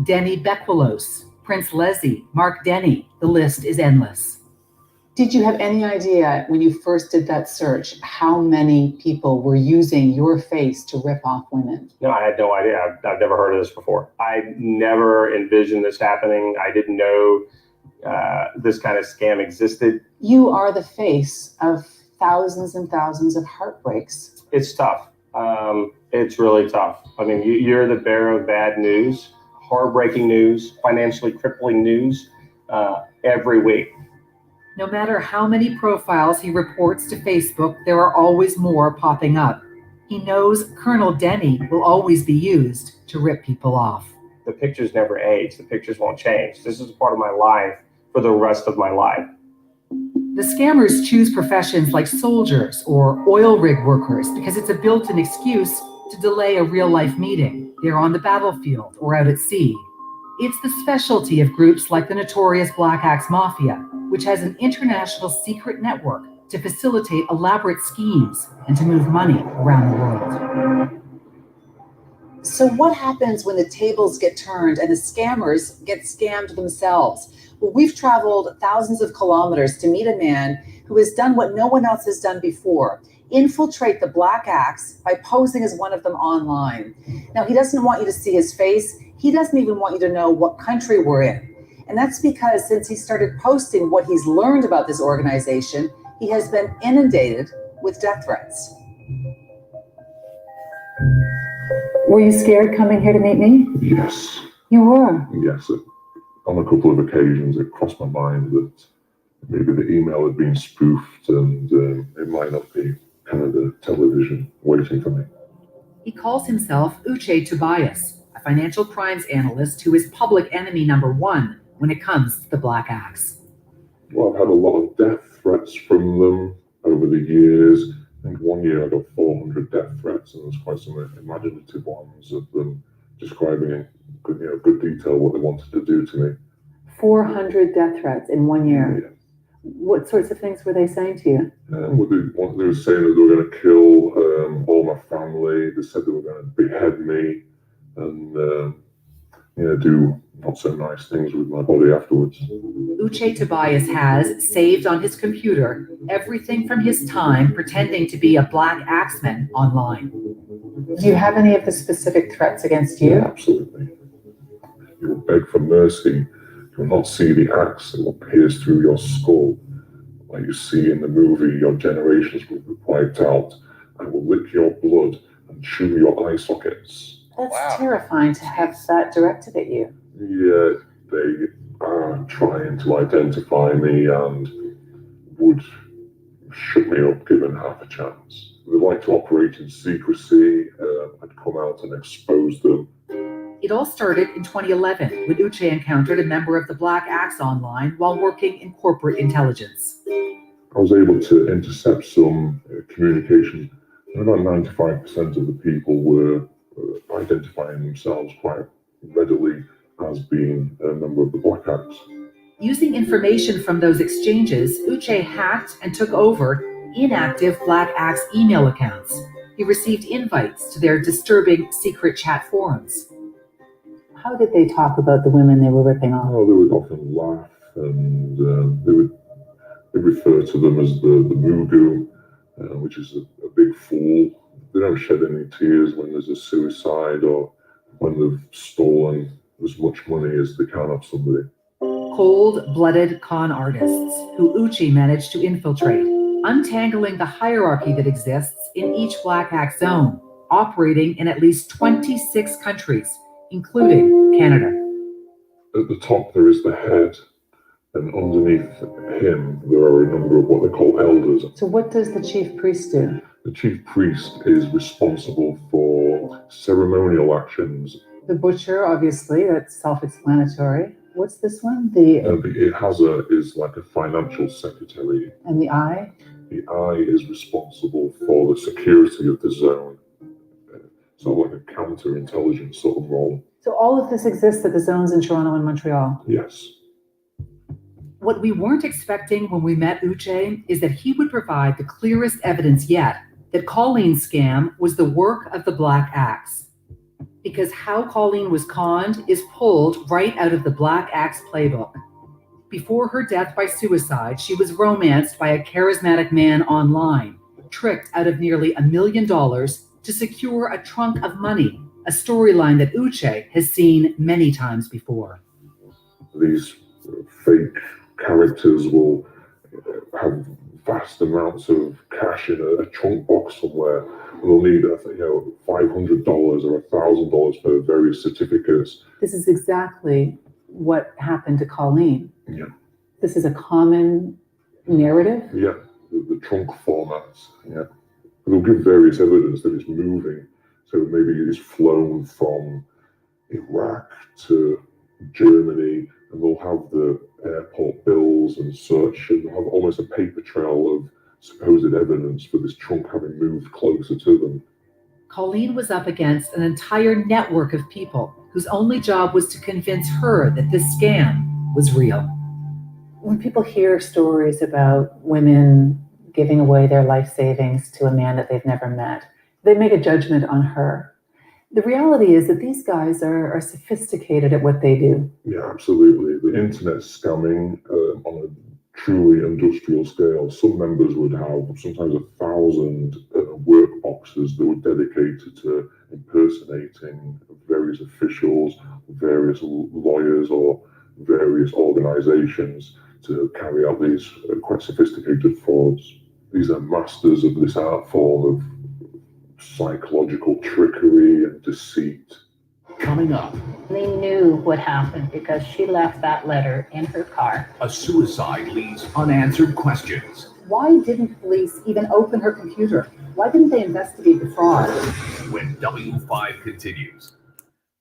Denny Bequilos, Prince Leslie, Mark Denny, the list is endless. Did you have any idea when you first did that search how many people were using your face to rip off women? No, I had no idea. I've never heard of this before. I never envisioned this happening. I didn't know this kind of scam existed. You are the face of thousands and thousands of heartbreaks. It's tough. It's really tough. I mean, you're the bearer of bad news, heartbreaking news, financially crippling news every week. No matter how many profiles he reports to Facebook, there are always more popping up. He knows Colonel Denny will always be used to rip people off. The pictures never age. The pictures won't change. This is a part of my life for the rest of my life. The scammers choose professions like soldiers or oil rig workers because it's a built-in excuse to delay a real-life meeting. They're on the battlefield or out at sea. It's the specialty of groups like the notorious Black Axe Mafia, which has an international secret network to facilitate elaborate schemes and to move money around the world. So what happens when the tables get turned and the scammers get scammed themselves? Well, we've traveled thousands of kilometers to meet a man who has done what no one else has done before: infiltrate the Black Axe by posing as one of them online. Now, he doesn't want you to see his face. He doesn't even want you to know what country we're in. And that's because since he started posting what he's learned about this organization, he has been inundated with death threats. Were you scared coming here to meet me? Yes. You were? Yes. On a couple of occasions, it crossed my mind that maybe the email had been spoofed and it might not be Canada television waiting for me. He calls himself Uche Tobias, a financial crimes analyst who is public enemy number one when it comes to the Black Axe. Well, I've had a lot of death threats from them over the years. I think 1 year I got 400 death threats, and there's quite some imaginative ones of them describing in good detail what they wanted to do to me. 400 death threats in 1 year. Yeah. What sorts of things were they saying to you? They were saying that they were going to kill all my family. They said they were going to behead me and do not so nice things with my body afterwards. Uche Tobias has, saved on his computer, everything from his time pretending to be a Black Axeman online. Do you have any of the specific threats against you? Yeah, absolutely. You will beg for mercy. You will not see the axe that will pierce through your skull. Like you see in the movie, your generations will be wiped out. I will lick your blood and chew your eye sockets. That's terrifying to have that directed at you. Yeah, they are trying to identify me and would shut me up given half a chance. They like to operate in secrecy. I'd come out and expose them. It all started in 2011 when Uche encountered a member of the Black Axe online while working in corporate intelligence. I was able to intercept some communication, and about 95% of the people were identifying themselves quite readily as being a member of the Black Axe. Using information from those exchanges, Uche hacked and took over inactive Black Axe email accounts. He received invites to their disturbing secret chat forums. How did they talk about the women they were ripping off? Oh, they would often laugh, and they refer to them as the Mugu, which is a big fool. They don't shed any tears when there's a suicide or when they've stolen as much money as they can off somebody. Cold-blooded con artists who Uche managed to infiltrate, untangling the hierarchy that exists in each Black Axe zone, operating in at least 26 countries, including Canada. At the top there is the head, and underneath him there are a number of what they call elders. So what does the chief priest do? The chief priest is responsible for ceremonial actions. The butcher, obviously, that's self-explanatory. What's this one? The Ihaza is like a financial secretary. And the eye? The eye is responsible for the security of the zone. So like a counterintelligence sort of role. So all of this exists at the zones in Toronto and Montreal? Yes. What we weren't expecting when we met Uche is that he would provide the clearest evidence yet that Colleen's scam was the work of the Black Axe. Because how Colleen was conned is pulled right out of the Black Axe playbook. Before her death by suicide, she was romanced by a charismatic man online, tricked out of nearly $1 million to secure a trunk of money, a storyline that Uche has seen many times before. These fake characters will have vast amounts of cash in a trunk box somewhere. They'll need, $500 or $1,000 for various certificates. This is exactly what happened to Colleen. Yeah. This is a common narrative? Yeah, the trunk formats. Yeah. They'll give various evidence that it's moving. So maybe it's flown from Iraq to Germany, and they'll have the airport bills and such, and they'll have almost a paper trail of supposed evidence for this trunk having moved closer to them. Colleen was up against an entire network of people whose only job was to convince her that this scam was real. When people hear stories about women giving away their life savings to a man that they've never met, they make a judgment on her. The reality is that these guys are sophisticated at what they do. Yeah, absolutely. The internet scamming on a truly industrial scale. Some members would have sometimes 1,000 work boxes that were dedicated to impersonating various officials, various lawyers, or various organizations to carry out these quite sophisticated frauds. These are masters of this art form of psychological trickery and deceit. Coming up, They knew what happened because she left that letter in her car. a suicide leaves unanswered questions. Why didn't police even open her computer? Why didn't they investigate the fraud? When W5 continues.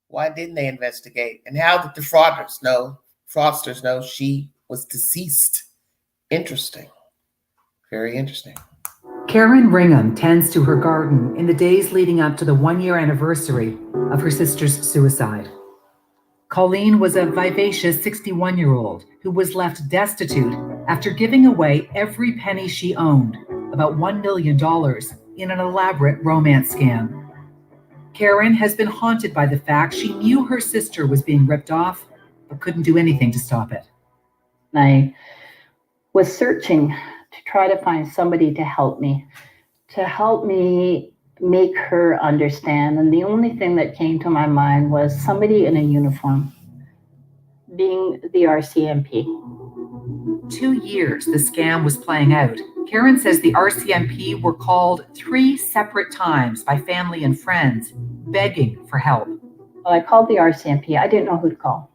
Why didn't they investigate? And how did the fraudsters know she was deceased? Interesting. Very interesting. Karen Ringham tends to her garden in the days leading up to the 1-year anniversary of her sister's suicide. Colleen was a vivacious 61-year-old who was left destitute after giving away every penny she owned, about $1 million, in an elaborate romance scam. Karen has been haunted by the fact she knew her sister was being ripped off, but couldn't do anything to stop it. I was searching to try to find somebody to help me make her understand. And the only thing that came to my mind was somebody in a uniform, being the RCMP. 2 years the scam was playing out. Karen says the RCMP were called 3 separate times by family and friends, begging for help. Well, I called the RCMP. I didn't know who to call.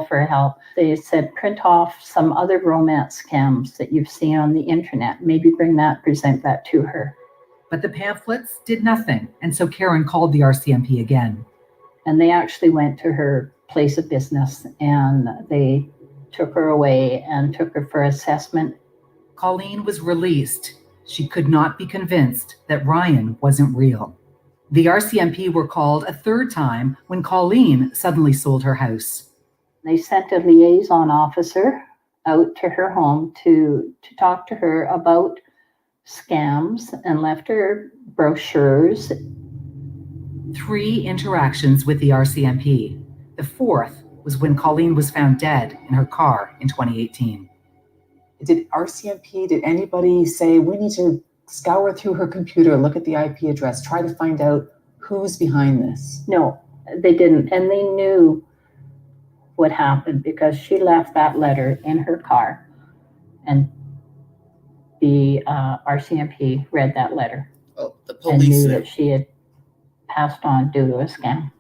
For help. They said, print off some other romance scams that you've seen on the internet. Maybe present that to her. But the pamphlets did nothing, and so Karen called the RCMP again. And they actually went to her place of business, and they took her away and took her for assessment. Colleen was released. She could not be convinced that Ryan wasn't real. The RCMP were called a third time when Colleen suddenly sold her house. They sent a liaison officer out to her home to talk to her about scams and left her brochures. 3 interactions with the RCMP. The fourth was when Colleen was found dead in her car in 2018. Did anybody say, we need to scour through her computer, look at the IP address, try to find out who's behind this? No, they didn't. And they knew what happened because she left that letter in her car. And the RCMP read that letter. Oh, the And police knew knew. that she had passed on due to a scam.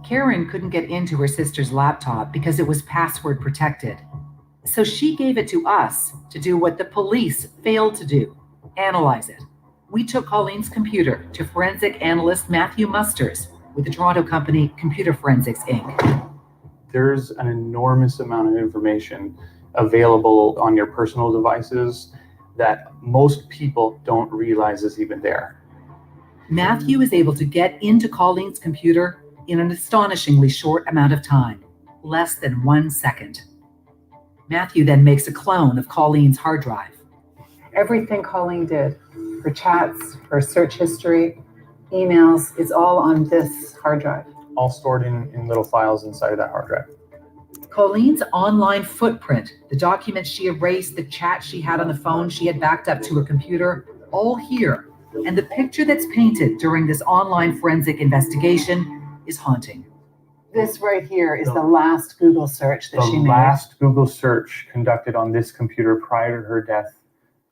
Karen couldn't get into her sister's laptop because it was password protected. So she gave it to us to do what the police failed to do, analyze it. We took Colleen's computer to forensic analyst Matthew Musters with the Toronto company Computer Forensics, Inc. There's an enormous amount of information available on your personal devices that most people don't realize is even there. Matthew is able to get into Colleen's computer in an astonishingly short amount of time, less than 1 second. Matthew then makes a clone of Colleen's hard drive. Everything Colleen did, her chats, her search history, emails, is all on this hard drive. All stored in little files inside of that hard drive. Colleen's online footprint, the documents she erased, the chat she had on the phone she had backed up to her computer, all here. And the picture that's painted during this online forensic investigation is haunting. This right here is the last Google search that she made. The last Google search conducted on this computer prior to her death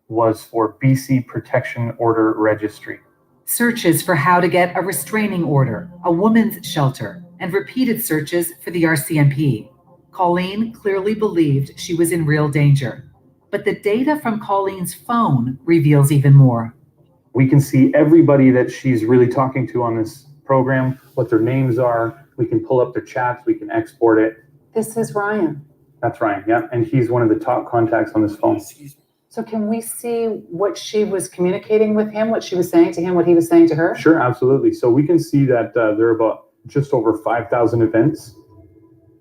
was for BC Protection Order Registry. Searches for how to get a restraining order, a woman's shelter, and repeated searches for the RCMP. Colleen clearly believed she was in real danger. But the data from Colleen's phone reveals even more. We can see everybody that she's really talking to on this program, what their names are. We can pull up their chats, we can export it. This is Ryan. That's Ryan, yeah. And he's one of the top contacts on this phone. So can we see what she was communicating with him, what she was saying to him, what he was saying to her? Sure, absolutely. So we can see that there are about just over 5,000 events.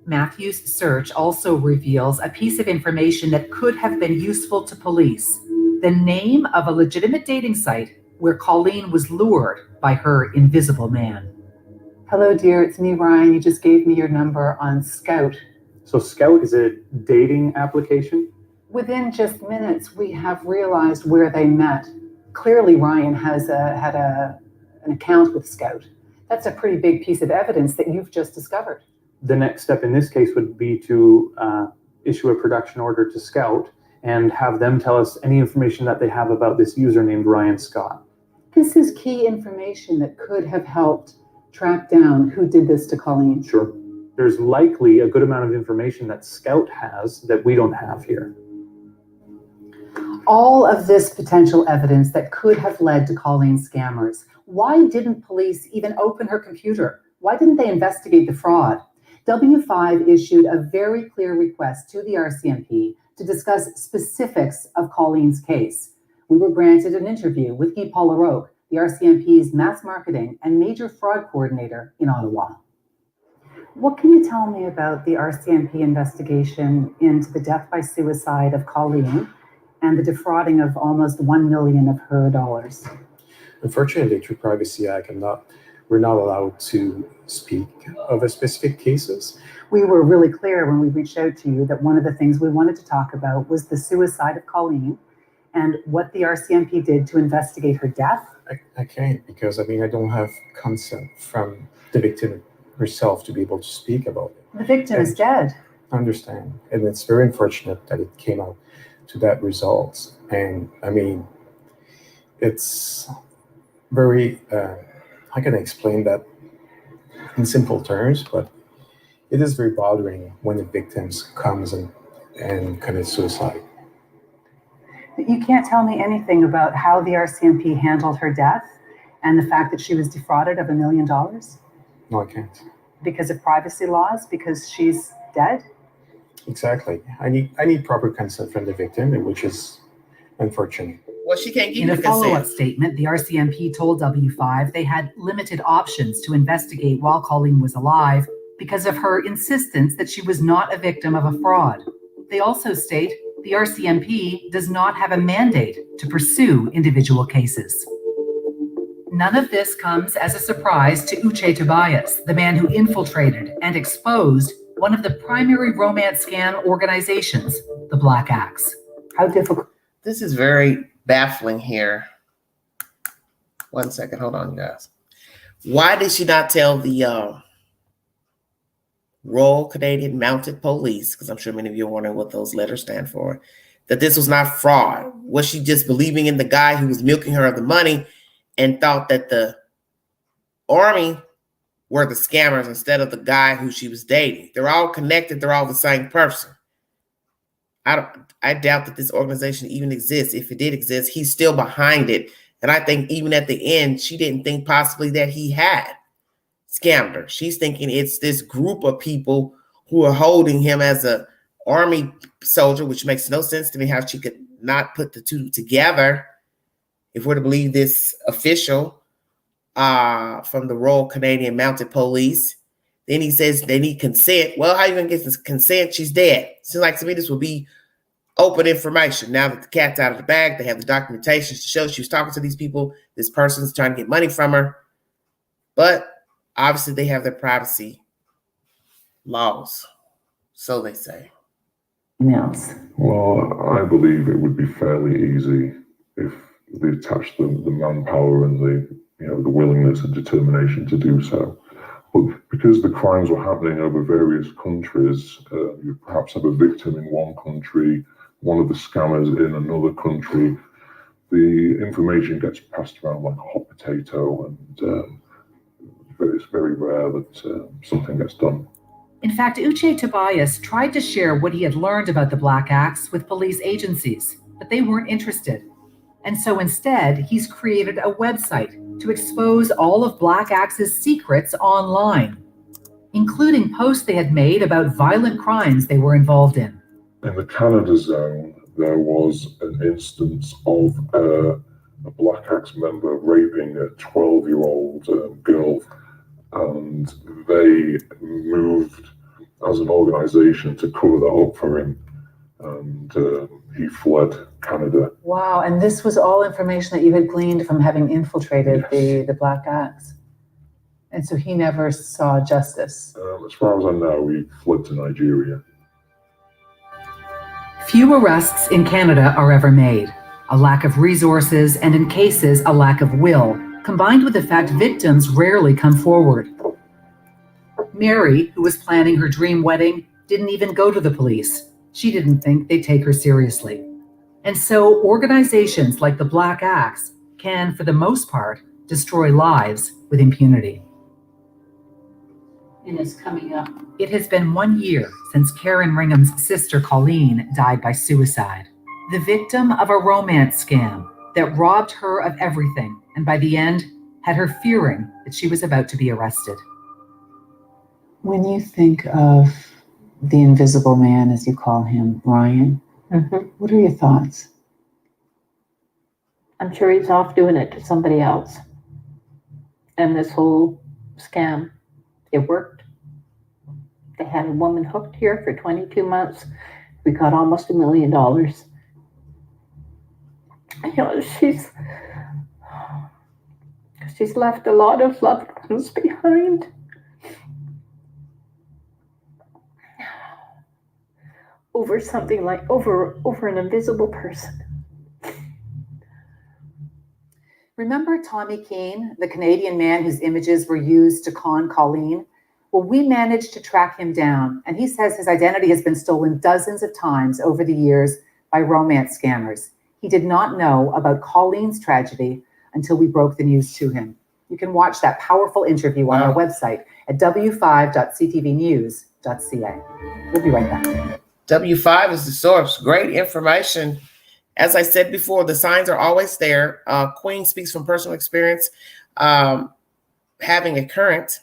Matthew's search also reveals a piece of information that could have been useful to police. The name of a legitimate dating site where Colleen was lured by her invisible man. Hello, dear, it's me, Ryan. You just gave me your number on Scout. So Scout is a dating application? Within just minutes, we have realized where they met. Clearly, Ryan has had an account with Scout. That's a pretty big piece of evidence that you've just discovered. The next step in this case would be to issue a production order to Scout and have them tell us any information that they have about this user named Ryan Scott. This is key information that could have helped track down who did this to Colleen. Sure. There's likely a good amount of information that Scout has that we don't have here. All of this potential evidence that could have led to Colleen's scammers. Why didn't police even open her computer? Why didn't they investigate the fraud? W5 issued a very clear request to the RCMP to discuss specifics of Colleen's case. We were granted an interview with Guy Paul, the RCMP's mass marketing and major fraud coordinator in Ottawa. What can you tell me about the RCMP investigation into the death by suicide of Colleen and the defrauding of almost $1 million of her dollars? Unfortunately, through Privacy Act, we're not allowed to speak of a specific cases. We were really clear when we reached out to you that one of the things we wanted to talk about was the suicide of Colleen and what the RCMP did to investigate her death. I can't because I don't have consent from the victim herself to be able to speak about it. The victim is dead. I understand. And it's very unfortunate that it came out to that result. And it's very, how can I explain that in simple terms, but it is very bothering when the victims comes and commits suicide. You can't tell me anything about how the RCMP handled her death and the fact that she was defrauded of $1 million? No, I can't. Because of privacy laws? Because she's dead? Exactly. I need proper consent from the victim, which is unfortunate. Well, she can't give In you a follow-up consent. statement, the RCMP told W5 they had limited options to investigate while Colleen was alive because of her insistence that she was not a victim of a fraud. They also state the RCMP does not have a mandate to pursue individual cases. None of this comes as a surprise to Uche Tobias, the man who infiltrated and exposed one of the primary romance scam organizations, the Black Axe. How difficult? This is very baffling here. 1 second, hold on, you guys. Why did she not tell the Royal Canadian Mounted Police, because I'm sure many of you are wondering what those letters stand for, that this was not fraud? Was she just believing in the guy who was milking her of the money and thought that the army were the scammers instead of the guy who she was dating? They're all connected. They're all the same person. I doubt that this organization even exists. If it did exist, he's still behind it. And I think even at the end, she didn't think possibly that he had scammed her. She's thinking it's this group of people who are holding him as a army soldier, which makes no sense to me how she could not put the two together if we're to believe this official from the Royal Canadian Mounted Police. Then he says they need consent. Well, how are you going to get this consent? She's dead. Seems like to me this will be open information. Now that the cat's out of the bag, they have the documentation to show she was talking to these people. This person's trying to get money from her. But obviously they have their privacy laws. So they say. Else. Well, I believe it would be fairly easy if they attached the manpower and the willingness and determination to do so. But because the crimes were happening over various countries, you perhaps have a victim in one country, one of the scammers in another country, the information gets passed around like a hot potato, and it's very rare that something gets done. In fact, Uche Tobias tried to share what he had learned about the Black Axe with police agencies, but they weren't interested. And so instead, he's created a website to expose all of Black Axe's secrets online, including posts they had made about violent crimes they were involved in. In the Canada zone, there was an instance of a Black Axe member raping a 12-year-old girl, and they moved as an organization to cover that up for him, and he fled Canada. Wow, and this was all information that you had gleaned from having infiltrated the Black Axe. And so he never saw justice. As far as I know, he fled to Nigeria. Few arrests in Canada are ever made. A lack of resources, and in cases, a lack of will, combined with the fact victims rarely come forward. Mary, who was planning her dream wedding, didn't even go to the police. She didn't think they'd take her seriously. And so organizations like the Black Axe can, for the most part, destroy lives with impunity. And it's coming up. It has been 1 year since Karen Ringham's sister Colleen died by suicide, the victim of a romance scam that robbed her of everything, and by the end had her fearing that she was about to be arrested. When you think of the invisible man, as you call him, Ryan, what are your thoughts? I'm sure he's off doing it to somebody else. And this whole scam, it worked. They had a woman hooked here for 22 months. We got almost $1 million. You know, she's left a lot of loved ones behind. Over something like over an invisible person. Remember Tommy Keene, the Canadian man whose images were used to con Colleen? Well, we managed to track him down, and he says his identity has been stolen dozens of times over the years by romance scammers. He did not know about Colleen's tragedy until we broke the news to him. You can watch that powerful interview on our website at w5.ctvnews.ca. We'll be right back. W5 is the source. Great information. As I said before, the signs are always there. Queen speaks from personal experience. Having a current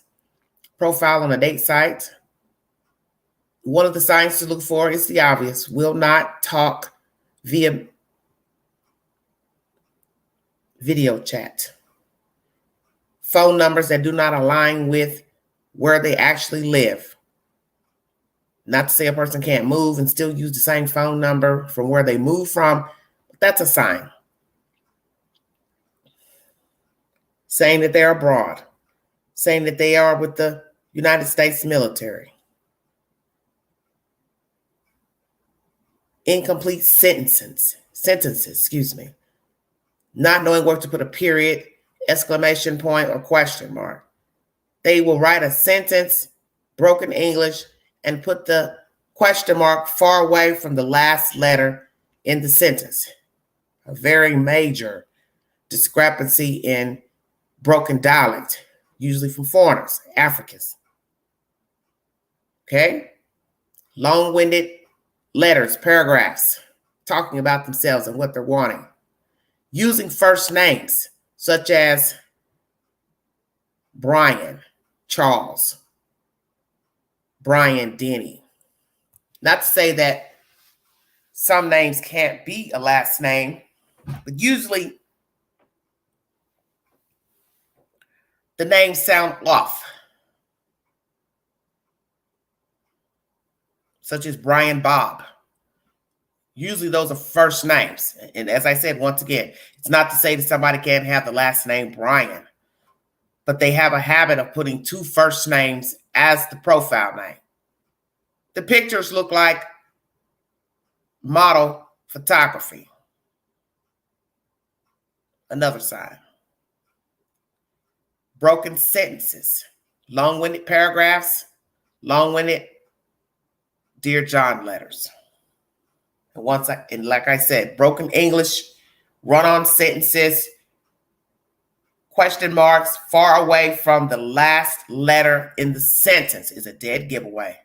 profile on a date site One of the signs to look for is the obvious. Will not talk via video chat. Phone numbers that do not align with where they actually live. Not to say a person can't move and still use the same phone number from where they moved from, but that's a sign. Saying that they're abroad. Saying that they are with the United States military. Incomplete sentences, Not knowing where to put a period, exclamation point, or question mark. They will write a sentence, broken English, and put the question mark far away from the last letter in the sentence. A very major discrepancy in broken dialect, usually from foreigners, Africans. Okay? Long-winded letters, paragraphs, talking about themselves and what they're wanting. Using first names, such as Brian, Charles, Brian, Denny. Not to say that some names can't be a last name, but usually the names sound off. Such as Brian Bob. Usually those are first names. And as I said, once again, it's not to say that somebody can't have the last name Brian, but they have a habit of putting two first names as the profile name. The pictures look like model photography. Another sign. Broken sentences, long-winded paragraphs, long-winded Dear John letters. And like I said, broken English, run-on sentences, question marks far away from the last letter in the sentence is a dead giveaway.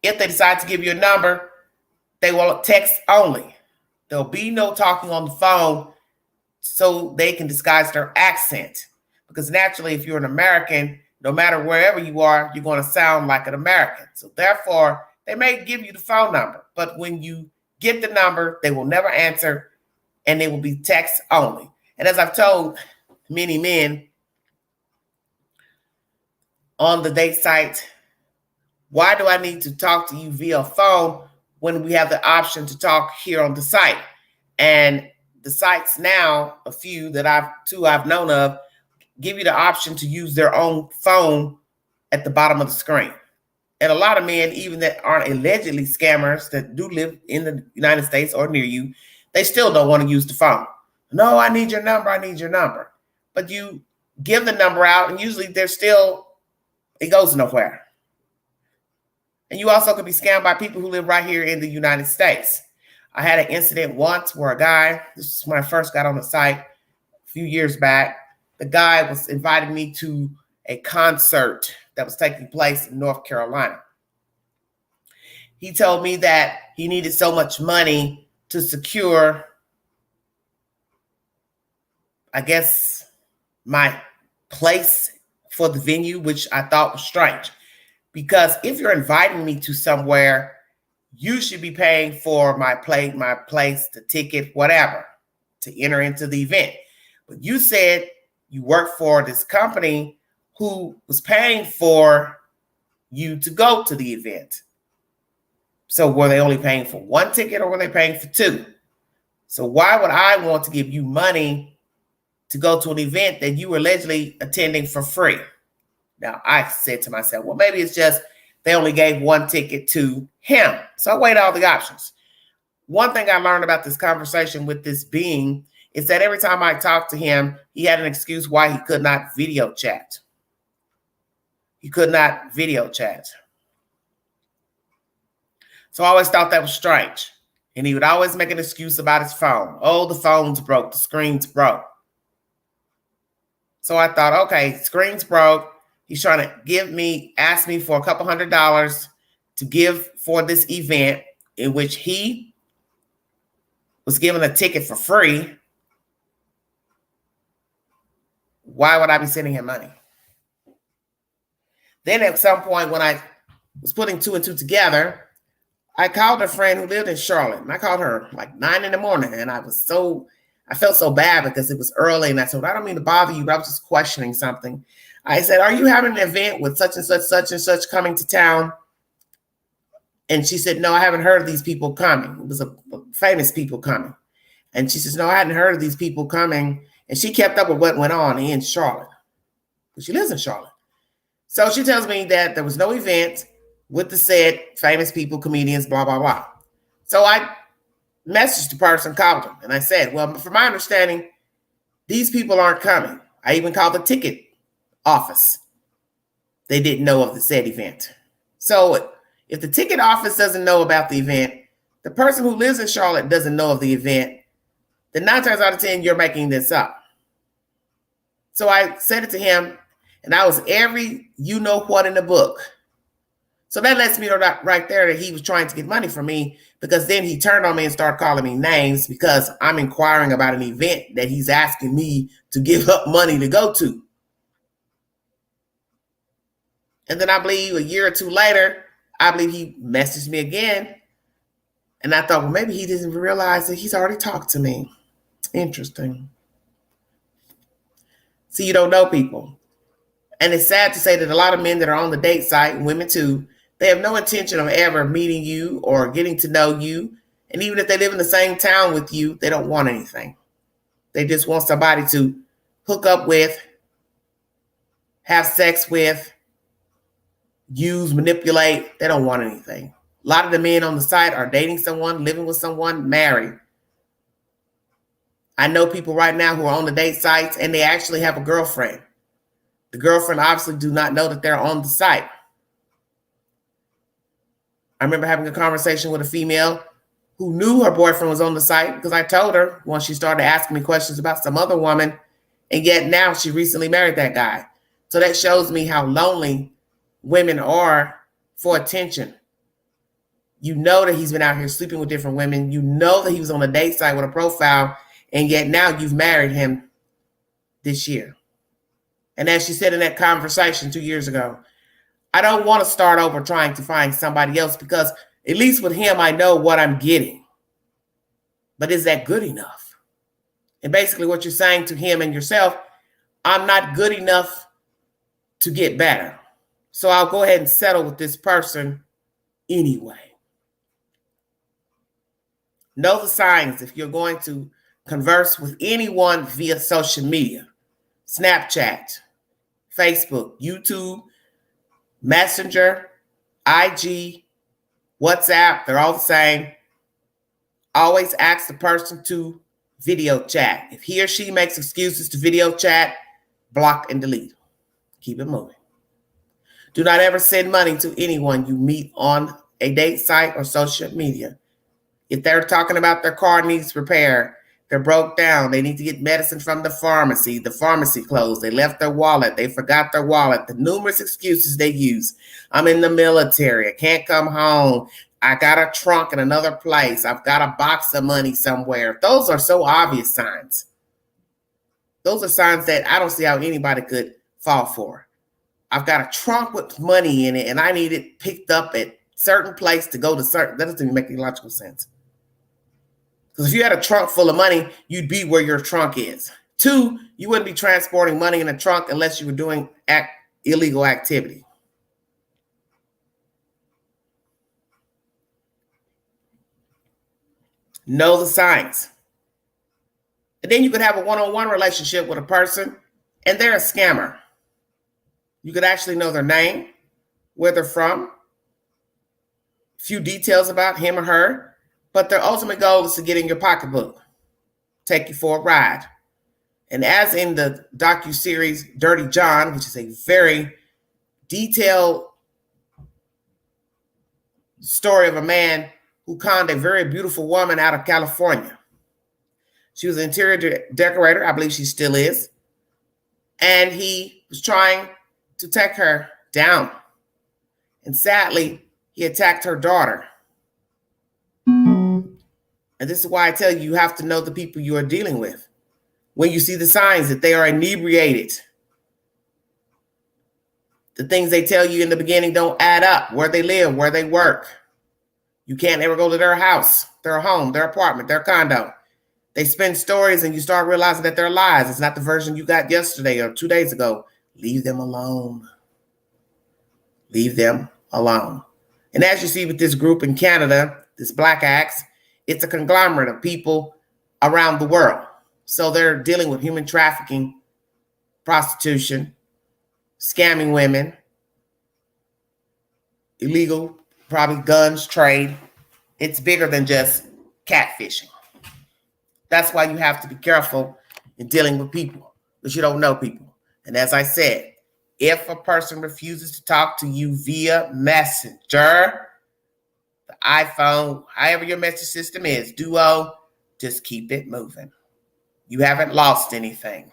If they decide to give you a number, they will text only. There'll be no talking on the phone so they can disguise their accent. Because naturally, if you're an American, no matter wherever you are, you're going to sound like an American. So therefore, they may give you the phone number. But when you get the number, they will never answer, and they will be text only. And as I've told many men on the date site, why do I need to talk to you via phone when we have the option to talk here on the site? And the sites now, a few that I've known of, give you the option to use their own phone at the bottom of the screen. And a lot of men, even that aren't allegedly scammers that do live in the United States or near you, they still don't want to use the phone. No, I need your number. I need your number. But you give the number out, and usually it goes nowhere. And you also could be scammed by people who live right here in the United States. I had an incident once where a guy, this is when I first got on the site a few years back, the guy was inviting me to a concert that was taking place in North Carolina. He told me that he needed so much money to secure, I guess, my place for the venue, which I thought was strange. Because if you're inviting me to somewhere, you should be paying for my place, the ticket, whatever, to enter into the event. But you said you work for this company who was paying for you to go to the event. So were they only paying for one ticket or were they paying for two? So why would I want to give you money to go to an event that you were allegedly attending for free? Now, I said to myself, well, maybe it's just they only gave one ticket to him. So I weighed all the options. One thing I learned about this conversation with this being is that every time I talked to him, he had an excuse why he could not video chat. He could not video chat. So I always thought that was strange. And he would always make an excuse about his phone. Oh, the phone's broke. The screen's broke. So I thought, okay, screen's broke. He's trying to ask me for a couple $100 to give for this event in which he was given a ticket for free. Why would I be sending him money? Then at some point when I was putting 2 and 2 together, I called a friend who lived in Charlotte, and I called her like 9 in the morning, and I felt so bad because it was early, and I said, I don't mean to bother you, but I was just questioning something. I said, are you having an event with such and such coming to town? And she said, no, I haven't heard of these people coming. It was a famous people coming. And she says, no, I hadn't heard of these people coming. And she kept up with what went on in Charlotte. She lives in Charlotte. So she tells me that there was no event with the said famous people, comedians, blah, blah, blah. So I messaged the person, called them, and I said, well, from my understanding, these people aren't coming. I even called the ticket office. They didn't know of the said event. So if the ticket office doesn't know about the event, the person who lives in Charlotte doesn't know of the event, then 9 times out of 10, you're making this up. So I said it to him, and I was every you know what in the book. So that lets me know right there that he was trying to get money from me, because then he turned on me and started calling me names because I'm inquiring about an event that he's asking me to give up money to go to. And then I believe a year or two later, I believe he messaged me again. And I thought, well, maybe he didn't realize that he's already talked to me. Interesting. See, you don't know people. And it's sad to say that a lot of men that are on the date site, and women too, they have no intention of ever meeting you or getting to know you. And even if they live in the same town with you, they don't want anything. They just want somebody to hook up with, have sex with, use, manipulate. They don't want anything. A lot of the men on the site are dating someone, living with someone, married. I know people right now who are on the date sites and they actually have a girlfriend. The girlfriend obviously do not know that they're on the site. I remember having a conversation with a female who knew her boyfriend was on the site because I told her once she started asking me questions about some other woman, and yet now she recently married that guy. So that shows me how lonely women are for attention. You know that he's been out here sleeping with different women. You know that he was on a date site with a profile, and yet now you've married him this year. And as she said in that conversation 2 years ago, I don't want to start over trying to find somebody else because at least with him, I know what I'm getting. But is that good enough? And basically what you're saying to him and yourself, I'm not good enough to get better. So I'll go ahead and settle with this person anyway. Know the signs if you're going to converse with anyone via social media, Snapchat, Facebook, YouTube, Messenger, IG, WhatsApp, they're all the same. Always ask the person to video chat. If he or she makes excuses to video chat, block and delete. Keep it moving. Do not ever send money to anyone you meet on a date site or social media. If they're talking about their car needs repair, they're broke down, they need to get medicine from the pharmacy closed, they left their wallet, they forgot their wallet, the numerous excuses they use. I'm in the military, I can't come home, I got a trunk in another place, I've got a box of money somewhere. Those are so obvious signs. Those are signs that I don't see how anybody could fall for. I've got a trunk with money in it and I need it picked up at certain place to go to certain, that doesn't even make any logical sense. Because if you had a trunk full of money, you'd be where your trunk is. 2, you wouldn't be transporting money in a trunk unless you were doing illegal activity. Know the signs. And then you could have a one-on-one relationship with a person and they're a scammer. You could actually know their name, where they're from, a few details about him or her, but their ultimate goal is to get in your pocketbook, take you for a ride. And as in the docuseries Dirty John, which is a very detailed story of a man who conned a very beautiful woman out of California. She was an interior decorator, I believe she still is. And he was trying to take her down. And sadly, he attacked her daughter. And this is why I tell you, you have to know the people you are dealing with. When you see the signs that they are inebriated, The things they tell you in the beginning don't add up. Where they live, where they work. You can't ever go to their house, their home, their apartment, their condo. They spin stories and you start realizing that they're lies. It's not the version you got yesterday or 2 days ago. Leave them alone. Leave them alone. And as you see with this group in Canada, this Black Axe, it's a conglomerate of people around the world. So they're dealing with human trafficking, prostitution, scamming women, illegal, probably guns, trade. It's bigger than just catfishing. That's why you have to be careful in dealing with people, because you don't know people. And as I said, if a person refuses to talk to you via Messenger, the iPhone, however your message system is, Duo, just keep it moving. You haven't lost anything,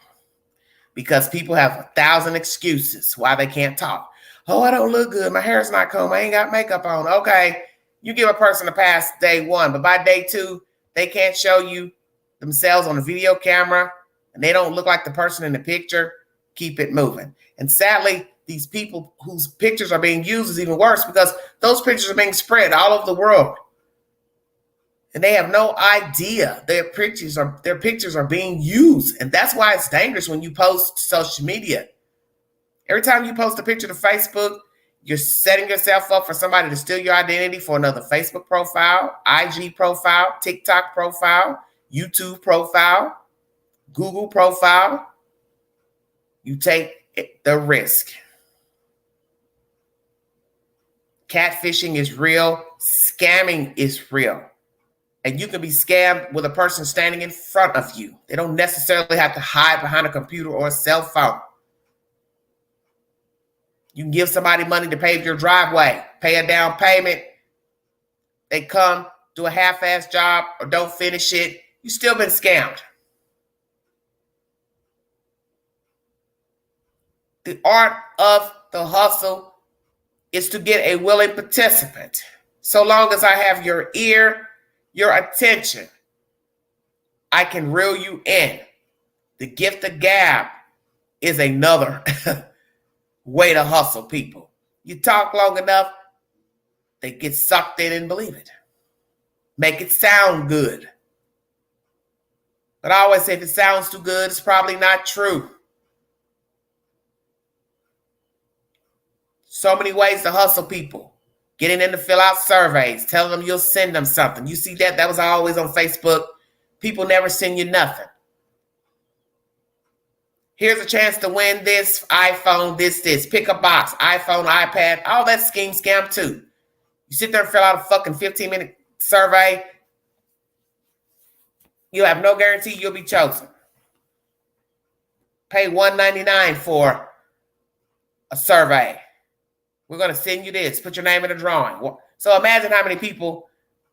because people have 1,000 excuses why they can't talk. Oh, I don't look good. My hair's not combed. I ain't got makeup on. Okay, you give a person a pass day one, but by day two, they can't show you themselves on a video camera and they don't look like the person in the picture. Keep it moving. And sadly, these people whose pictures are being used is even worse, because those pictures are being spread all over the world. And they have no idea their pictures are being used. And that's why it's dangerous when you post social media. Every time you post a picture to Facebook, you're setting yourself up for somebody to steal your identity for another Facebook profile, IG profile, TikTok profile, YouTube profile, Google profile. You take the risk. Catfishing is real. Scamming is real. And you can be scammed with a person standing in front of you. They don't necessarily have to hide behind a computer or a cell phone. You can give somebody money to pave your driveway, pay a down payment. They come, do a half-ass job, or don't finish it. You've still been scammed. The art of the hustle is to get a willing participant. So long as I have your ear, your attention, I can reel you in. The gift of gab is another way to hustle people. You talk long enough, they get sucked in and believe it. Make it sound good. But I always say if it sounds too good, it's probably not true. So many ways to hustle people. Getting them to fill out surveys, telling them you'll send them something. You see that? That was always on Facebook. People never send you nothing. Here's a chance to win this iPhone, this. Pick a box, iPhone, iPad, all that scam too. You sit there and fill out a fucking 15-minute survey. You have no guarantee you'll be chosen. Pay $1.99 for a survey. We're going to send you this. Put your name in the drawing. So imagine how many people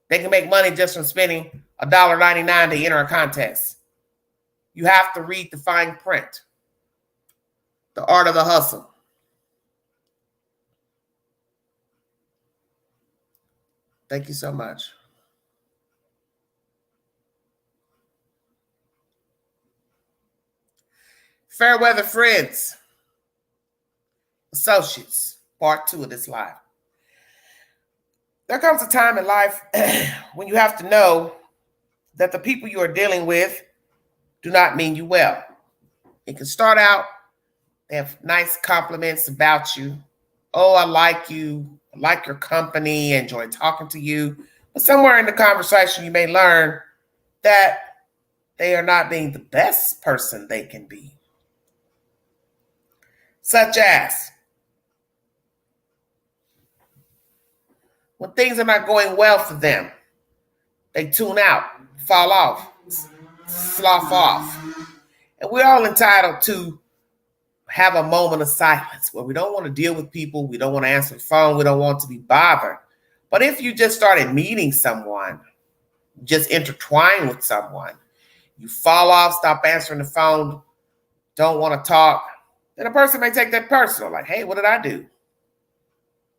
they can make money just from spending $1.99 to enter a contest. You have to read the fine print. The art of the hustle. Thank you so much. Fair weather friends, associates, part 2 of this live. There comes a time in life when you have to know that the people you are dealing with do not mean you well. It can start out, they have nice compliments about you. Oh, I like you. I like your company. I enjoy talking to you. But somewhere in the conversation, you may learn that they are not being the best person they can be. Such as, when things are not going well for them, they tune out, fall off, slough off. And we're all entitled to have a moment of silence where we don't want to deal with people. We don't want to answer the phone. We don't want to be bothered. But if you just started meeting someone, just intertwine with someone, you fall off, stop answering the phone, don't want to talk, then a person may take that personal, like, hey, what did I do?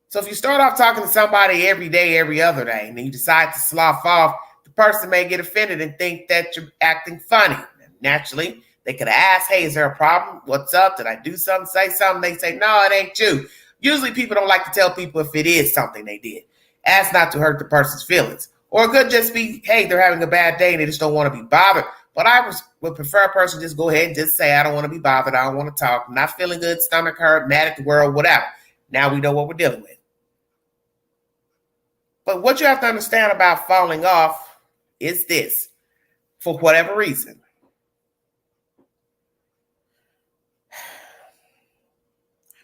So if you start off talking to somebody every day, every other day, and then you decide to slough off, the person may get offended and think that you're acting funny. And naturally, they could ask, hey, is there a problem? What's up? Did I do something? Say something. They say, no, it ain't you. Usually people don't like to tell people if it is something they did. Ask not to hurt the person's feelings. Or it could just be, hey, they're having a bad day and they just don't want to be bothered. But I would prefer a person just go ahead and just say, I don't want to be bothered. I don't want to talk. I'm not feeling good, stomach hurt, mad at the world, whatever. Now we know what we're dealing with. But what you have to understand about falling off is this. For whatever reason,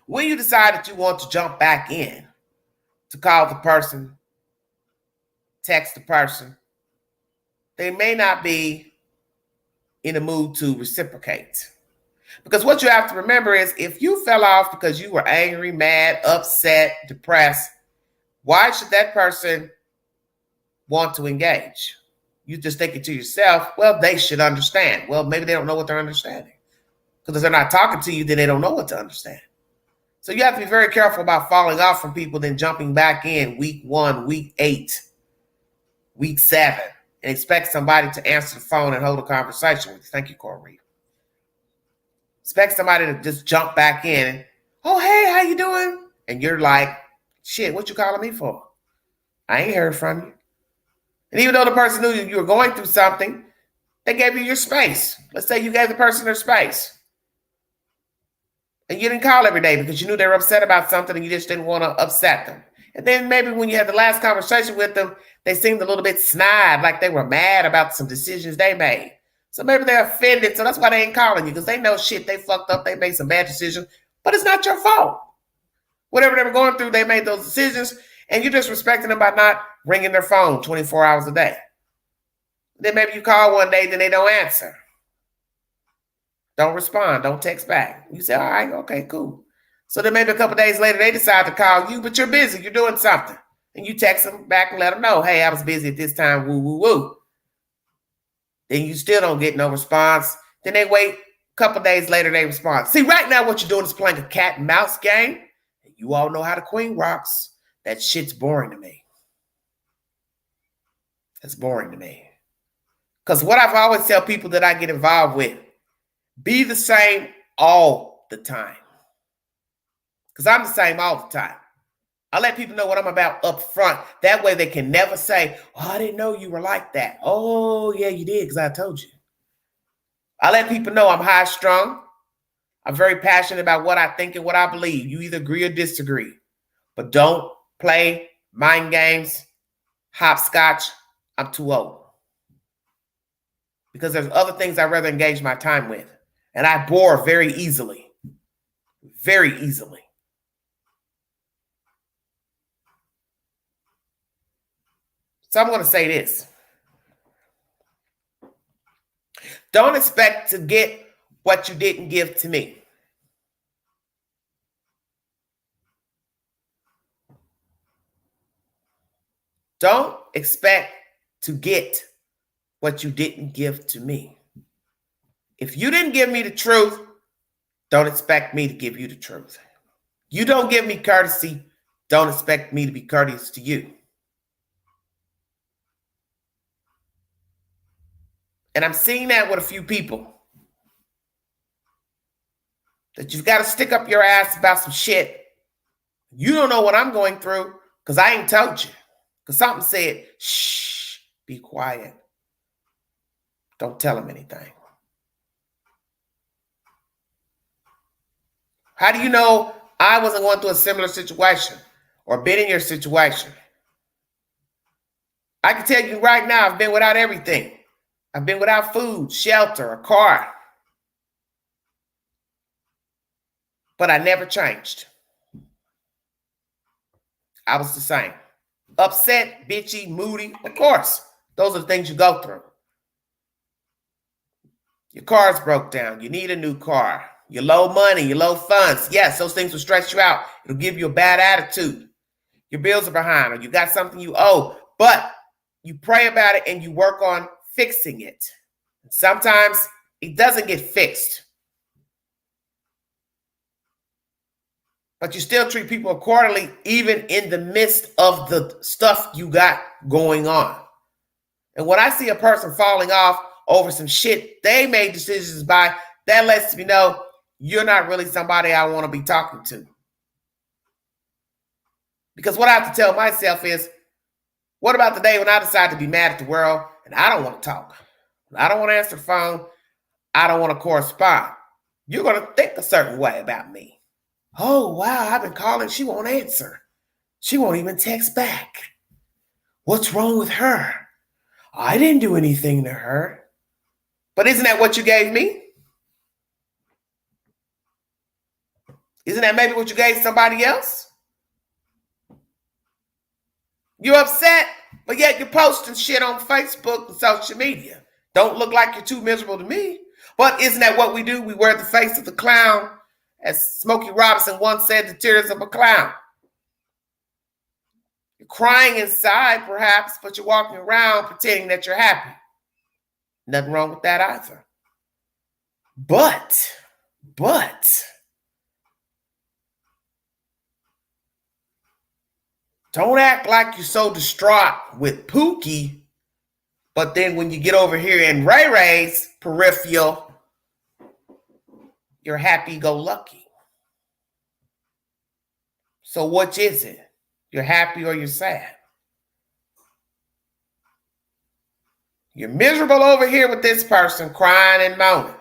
when you decide that you want to jump back in to call the person, text the person, they may not be in a mood to reciprocate. Because what you have to remember is if you fell off because you were angry, mad, upset, depressed, why should that person want to engage? You just think it to yourself, well, they should understand. Well, maybe they don't know what they're understanding. Because if they're not talking to you, then they don't know what to understand. So you have to be very careful about falling off from people, then jumping back in week 1, week 8, week 7, and expect somebody to answer the phone and hold a conversation with you. Thank you, Corey. Expect somebody to just jump back in. Oh, hey, how you doing? And you're like, shit, what you calling me for? I ain't heard from you. And even though the person knew you were going through something, they gave you your space. Let's say you gave the person their space. And you didn't call every day because you knew they were upset about something and you just didn't want to upset them. And then maybe when you had the last conversation with them, they seemed a little bit snide, like they were mad about some decisions they made. So maybe they're offended, so that's why they ain't calling you, because they know shit, they fucked up, they made some bad decisions, but it's not your fault. Whatever they were going through, they made those decisions, and you're just respecting them by not ringing their phone 24 hours a day. Then maybe you call one day, then they don't answer. Don't respond, don't text back. You say, all right, okay, cool. So then maybe a couple days later, they decide to call you, but you're busy, you're doing something. And you text them back and let them know, hey, I was busy at this time, woo, woo, woo. Then you still don't get no response. Then they wait a couple days later, they respond. See, right now what you're doing is playing a cat and mouse game. You all know how the queen rocks. That shit's boring to me. That's boring to me. Because what I've always tell people that I get involved with, be the same all the time. Because I'm the same all the time. I let people know what I'm about up front. That way they can never say, oh, I didn't know you were like that. Oh, yeah, you did, because I told you. I let people know I'm high strung. I'm very passionate about what I think and what I believe. You either agree or disagree. But don't play mind games, hopscotch. I'm too old. Because there's other things I'd rather engage my time with. And I bore very easily. Very easily. So I'm going to say this. Don't expect to get what you didn't give to me. Don't expect to get what you didn't give to me. If you didn't give me the truth, don't expect me to give you the truth. You don't give me courtesy, don't expect me to be courteous to you. And I'm seeing that with a few people. That you've got to stick up your ass about some shit. You don't know what I'm going through because I ain't told you. Because something said, shh, be quiet. Don't tell them anything. How do you know I wasn't going through a similar situation or been in your situation? I can tell you right now, I've been without everything. I've been without food, shelter, a car. But I never changed. I was the same. Upset, bitchy, moody. Of course, those are the things you go through. Your car's broke down. You need a new car. You're low money. You're low funds. Yes, those things will stress you out. It'll give you a bad attitude. Your bills are behind or you got something you owe. But you pray about it and you work on fixing it. Sometimes it doesn't get fixed. But you still treat people accordingly, even in the midst of the stuff you got going on. And when I see a person falling off over some shit they made decisions by, that lets me know you're not really somebody I want to be talking to. Because what I have to tell myself is, what about the day when I decide to be mad at the world and I don't want to talk? I don't want to answer the phone. I don't want to correspond. You're going to think a certain way about me. Oh, wow, I've been calling. She won't answer. She won't even text back. What's wrong with her? I didn't do anything to her. But isn't that what you gave me? Isn't that maybe what you gave somebody else? You're upset, but yet you're posting shit on Facebook and social media. Don't look like you're too miserable to me. But isn't that what we do? We wear the face of the clown. As Smokey Robinson once said, the tears of a clown. You're crying inside, perhaps, but you're walking around pretending that you're happy. Nothing wrong with that either. But, don't act like you're so distraught with Pookie, but then when you get over here in Ray Ray's peripheral, you're happy-go-lucky. So which is it? You're happy or you're sad? You're miserable over here with this person crying and moaning.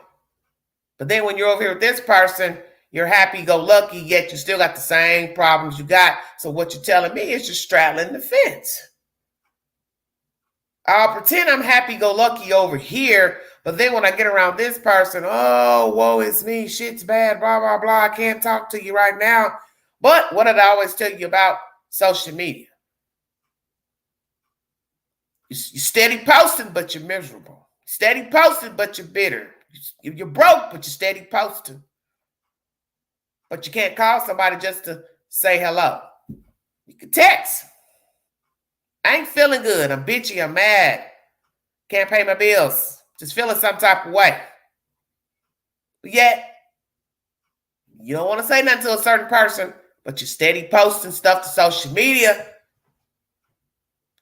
But then when you're over here with this person, you're happy-go-lucky, yet you still got the same problems you got. So what you're telling me is you're straddling the fence. I'll pretend I'm happy-go-lucky over here, but then when I get around this person, oh, woe is me, shit's bad, blah, blah, blah, I can't talk to you right now. But what did I always tell you about social media? You're steady posting, but you're miserable. Steady posting, but you're bitter. You're broke, but you're steady posting. But you can't call somebody just to say hello. You can text. I ain't feeling good. I'm bitchy. I'm mad. Can't pay my bills. Just feeling some type of way. But yet, you don't want to say nothing to a certain person, but you're steady posting stuff to social media,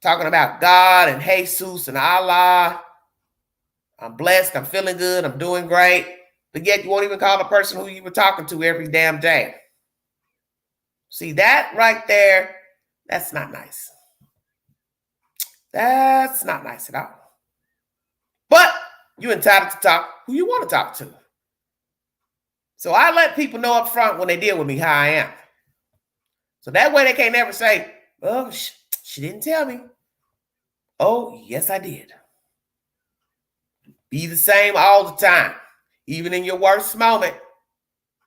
talking about God and Jesus and Allah. I'm blessed. I'm feeling good. I'm doing great. But yet you won't even call the person who you were talking to every damn day. See, that right there, that's not nice. That's not nice at all. But you're entitled to talk who you want to talk to. So I let people know up front when they deal with me how I am. So that way they can't never say, oh, she didn't tell me. Oh, yes, I did. Be the same all the time. Even in your worst moment,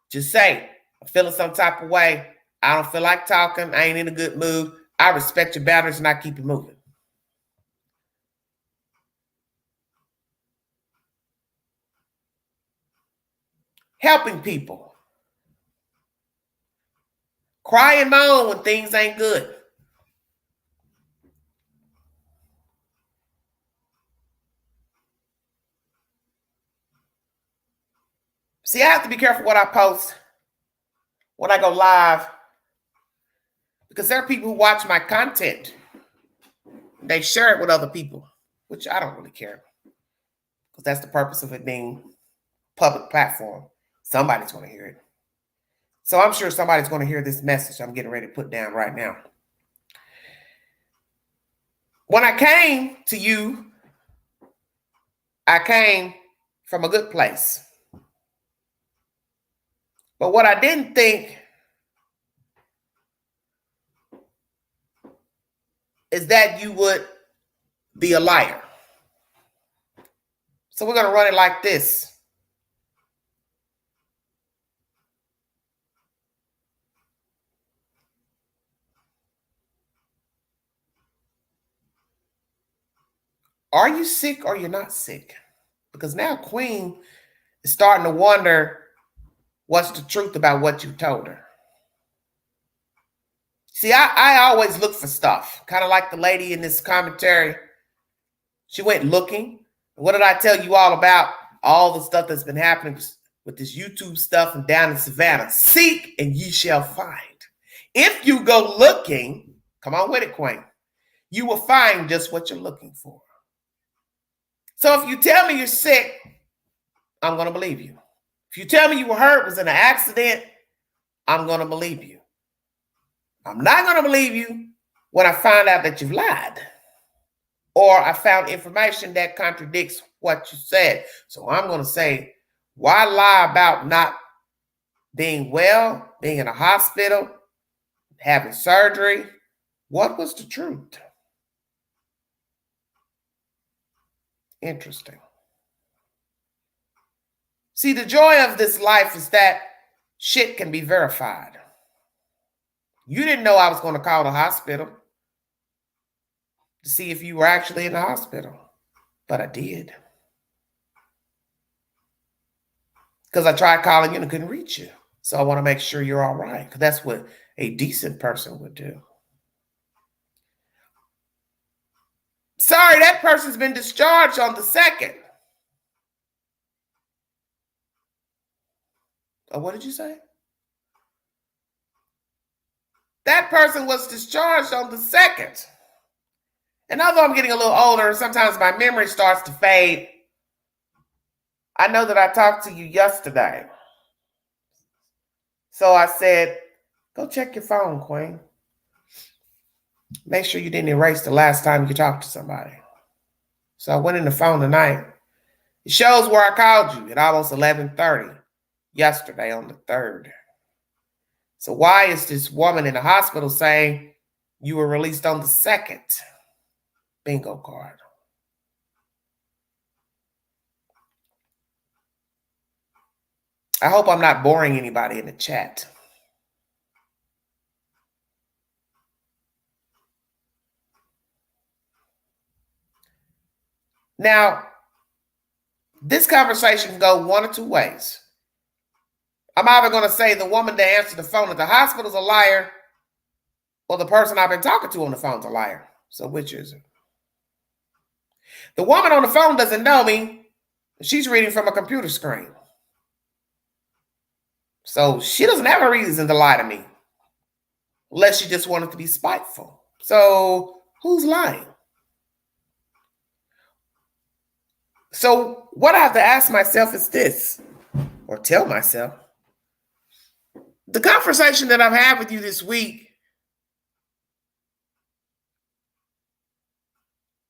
just say, I'm feeling some type of way. I don't feel like talking. I ain't in a good mood. I respect your boundaries and I keep it moving. Helping people. Cry and moan when things ain't good. See, I have to be careful what I post when I go live, because there are people who watch my content. They share it with other people, which I don't really care, because that's the purpose of it being a public platform. Somebody's going to hear it. So I'm sure somebody's going to hear this message I'm getting ready to put down right now. When I came to you, I came from a good place. But what I didn't think is that you would be a liar. So we're going to run it like this. Are you sick or you're not sick? Because now Queen is starting to wonder what's the truth about what you told her. See, I always look for stuff, kind of like the lady in this commentary. She went looking. What did I tell you all about? All the stuff that's been happening with this YouTube stuff and down in Savannah. Seek and ye shall find. If you go looking, come on with it, Queen, you will find just what you're looking for. So if you tell me you're sick, I'm going to believe you. If you tell me you were hurt, was in an accident, I'm going to believe you. I'm not going to believe you when I find out that you've lied, or I found information that contradicts what you said. So I'm going to say, why lie about not being well, being in a hospital, having surgery? What was the truth? Interesting. See, the joy of this life is that shit can be verified. You didn't know I was going to call the hospital to see if you were actually in the hospital, but I did. Because I tried calling you and couldn't reach you. So I want to make sure you're all right, because that's what a decent person would do. Sorry, that person's been discharged on the 2nd. Oh, what did you say? That person was discharged on the 2nd. And although I'm getting a little older, sometimes my memory starts to fade. I know that I talked to you yesterday. So I said, go check your phone, Queen. Make sure you didn't erase the last time you talked to somebody. So I went in the phone tonight. It shows where I called you at almost 11:30 yesterday on the 3rd. So why is this woman in the hospital saying you were released on the 2nd? Bingo card. I hope I'm not boring anybody in the chat. Now, this conversation can go one or two ways. I'm either going to say the woman that answered the phone at the hospital is a liar, or the person I've been talking to on the phone is a liar. So which is it? The woman on the phone doesn't know me. She's reading from a computer screen. So she doesn't have a reason to lie to me, unless she just wanted to be spiteful. So who's lying? So what I have to ask myself is this, or tell myself, the conversation that I've had with you this week,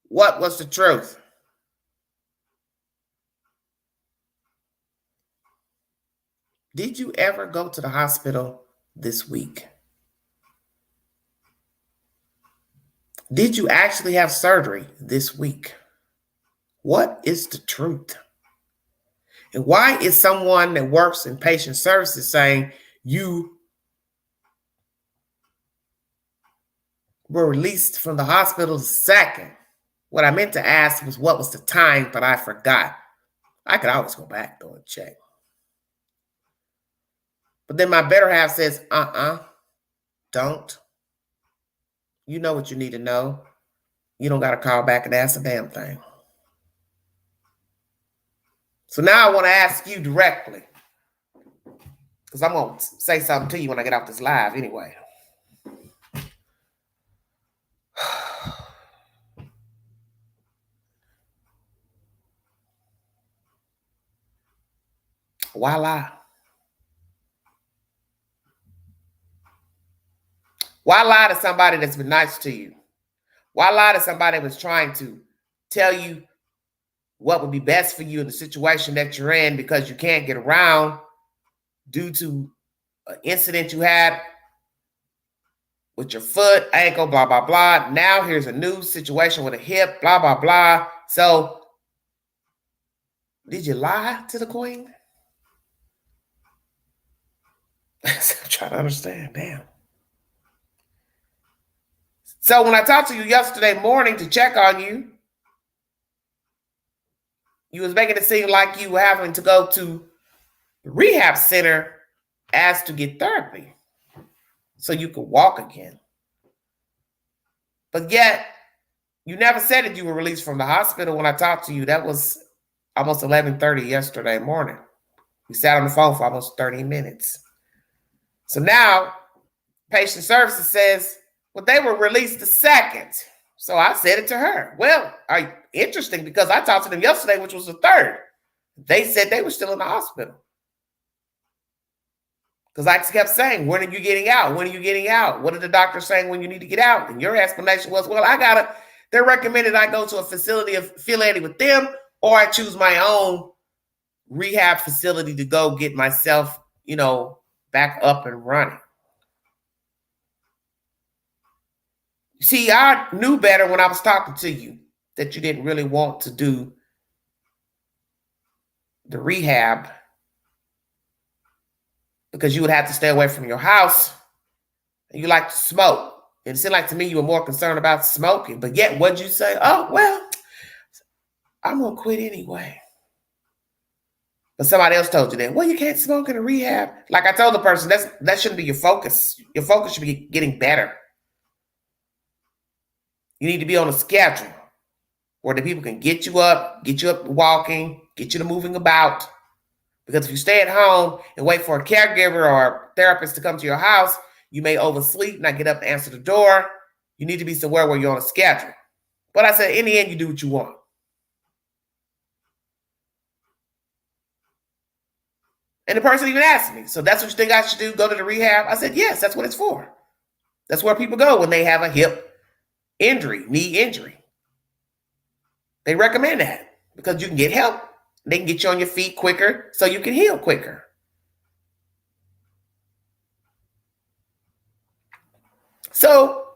what was the truth? Did you ever go to the hospital this week? Did you actually have surgery this week? What is the truth? And why is someone that works in patient services saying you were released from the hospital the 2nd? What I meant to ask was what was the time, but I forgot. I could always go back though and check. But then my better half says, don't. You know what you need to know. You don't got to call back and ask a damn thing. So now I want to ask you directly, because I'm going to say something to you when I get off this live anyway. Why lie? Why lie to somebody that's been nice to you? Why lie to somebody that's trying to tell you what would be best for you in the situation that you're in because you can't get around due to an incident you had with your foot, ankle, blah, blah, blah. Now here's a new situation with a hip, blah, blah, blah. So did you lie to the queen? I'm trying to understand, damn. So when I talked to you yesterday morning to check on you, you was making it seem like you were having to go to the rehab center as to get therapy so you could walk again. But yet, you never said that you were released from the hospital when I talked to you. That was almost 11:30 yesterday morning. We sat on the phone for almost 30 minutes. So now, patient services says, well, they were released the 2nd. So I said it to her. Well, interesting, because I talked to them yesterday, which was the 3rd. They said they were still in the hospital. Because I kept saying, when are you getting out? When are you getting out? What are the doctors saying when you need to get out? And your explanation was, well, they're recommended I go to a facility affiliated with them, or I choose my own rehab facility to go get myself, back up and running. See, I knew better when I was talking to you that you didn't really want to do the rehab because you would have to stay away from your house and you like to smoke. And it seemed like to me you were more concerned about smoking. But yet, what'd you say? Oh, well, I'm going to quit anyway. But somebody else told you that, well, you can't smoke in a rehab. Like I told the person, that shouldn't be your focus. Your focus should be getting better. You need to be on a schedule where the people can get you up walking, get you to moving about. Because if you stay at home and wait for a caregiver or a therapist to come to your house, you may oversleep, not get up and answer the door. You need to be somewhere where you're on a schedule. But I said, in the end, you do what you want. And the person even asked me, so that's what you think I should do, go to the rehab? I said, yes, that's what it's for. That's where people go when they have a hip injury, knee injury. They recommend that because you can get help. They can get you on your feet quicker so you can heal quicker. So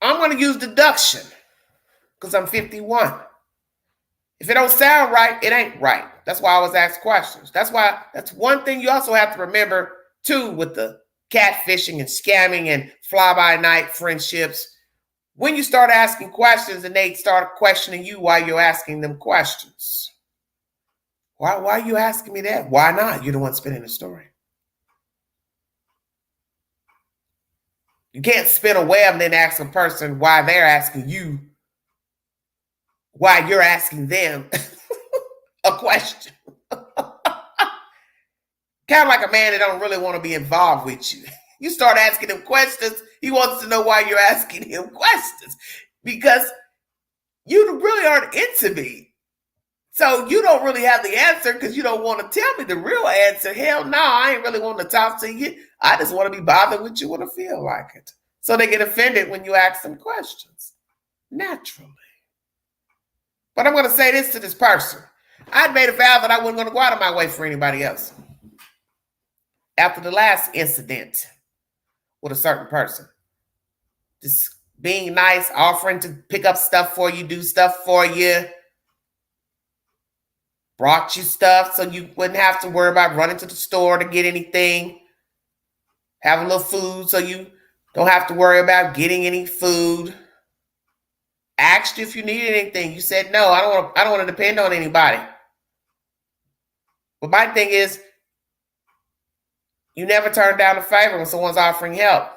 I'm going to use deduction because I'm 51. If it don't sound right, it ain't right. That's why I was asked questions. That's one thing you also have to remember too with the catfishing and scamming and fly-by-night friendships. When you start asking questions and they start questioning you while you're asking them questions. Why are you asking me that? Why not? You're the one spinning the story. You can't spin a web and then ask a person why they're asking you, why you're asking them a question. Kind of like a man that don't really want to be involved with you. You start asking him questions, he wants to know why you're asking him questions. Because you really aren't into me. So you don't really have the answer because you don't want to tell me the real answer. Hell no, I ain't really wanting to talk to you. I just want to be bothered with you when I feel like it. So they get offended when you ask them questions. Naturally. But I'm going to say this to this person. I'd made a vow that I wasn't going to go out of my way for anybody else. After the last incident with a certain person. Just being nice, offering to pick up stuff for you, do stuff for you. Brought you stuff so you wouldn't have to worry about running to the store to get anything. Have a little food so you don't have to worry about getting any food. Asked you if you needed anything. You said no, I don't want to depend on anybody. But my thing is, you never turn down a favor when someone's offering help.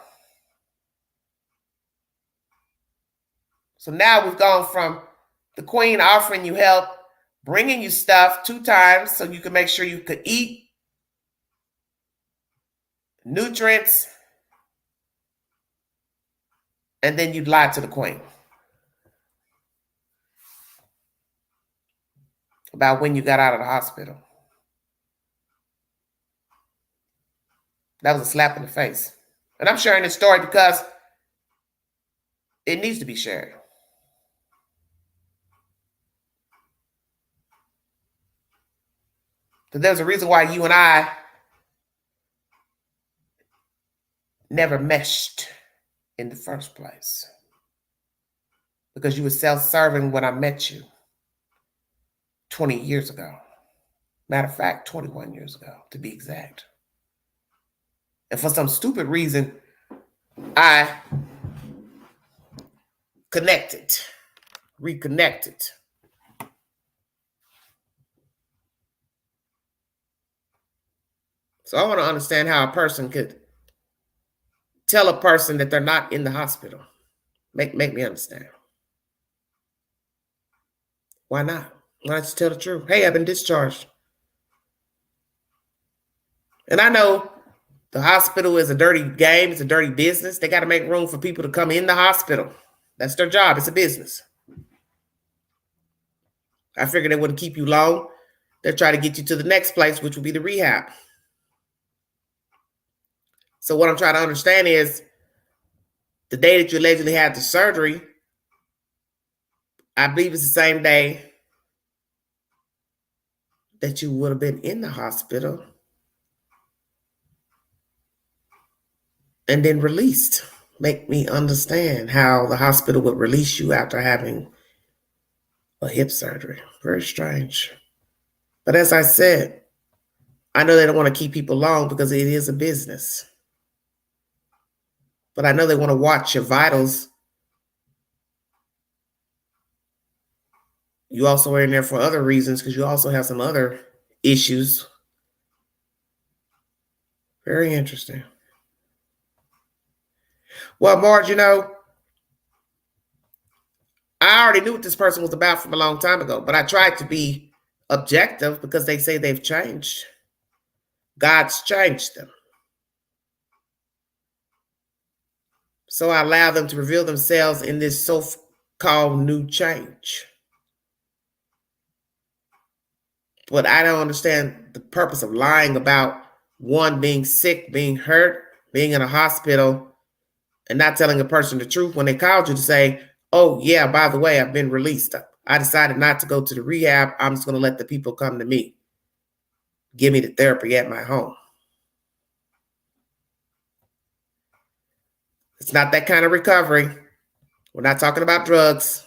So now we've gone from the queen offering you help, bringing you stuff 2 times so you can make sure you could eat, nutrients, and then you'd lie to the queen about when you got out of the hospital. That was a slap in the face. And I'm sharing this story because it needs to be shared. But there's a reason why you and I never meshed in the first place. Because you were self-serving when I met you 20 years ago. Matter of fact, 21 years ago, to be exact. And for some stupid reason, I reconnected. So I want to understand how a person could tell a person that they're not in the hospital. Make me understand. Why not? Why not just tell the truth? Hey, I've been discharged. And I know the hospital is a dirty game. It's a dirty business. They got to make room for people to come in the hospital. That's their job. It's a business. I figured they wouldn't keep you long. They'll try to get you to the next place, which will be the rehab. So what I'm trying to understand is the day that you allegedly had the surgery, I believe it's the same day that you would have been in the hospital and then released. Make me understand how the hospital would release you after having a hip surgery. Very strange. But as I said, I know they don't want to keep people long because it is a business. But I know they want to watch your vitals. You also are in there for other reasons because you also have some other issues. Very interesting. Well, Marge, you know, I already knew what this person was about from a long time ago, but I tried to be objective because they say they've changed. God's changed them. So I allow them to reveal themselves in this so-called new change. But I don't understand the purpose of lying about one being sick, being hurt, being in a hospital, and not telling a person the truth when they called you to say, oh, yeah, by the way, I've been released. I decided not to go to the rehab. I'm just going to let the people come to me. Give me the therapy at my home. It's not that kind of recovery. We're not talking about drugs.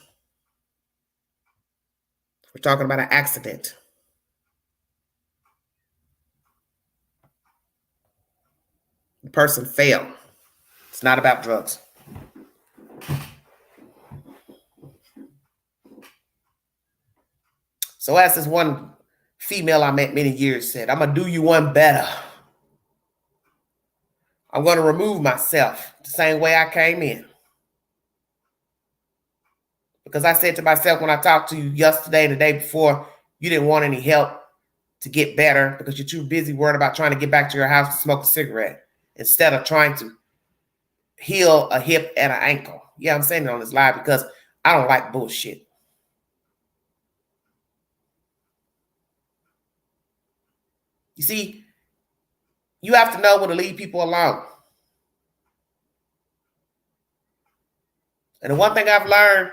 We're talking about an accident. The person failed. It's not about drugs. So as this one female I met many years said, I'm going to do you one better. I'm going to remove myself the same way I came in. Because I said to myself when I talked to you yesterday and the day before, you didn't want any help to get better because you're too busy worried about trying to get back to your house to smoke a cigarette instead of trying to heal a hip and an ankle. Yeah, I'm saying it on this live because I don't like bullshit. You see, you have to know when to leave people alone. And the one thing I've learned,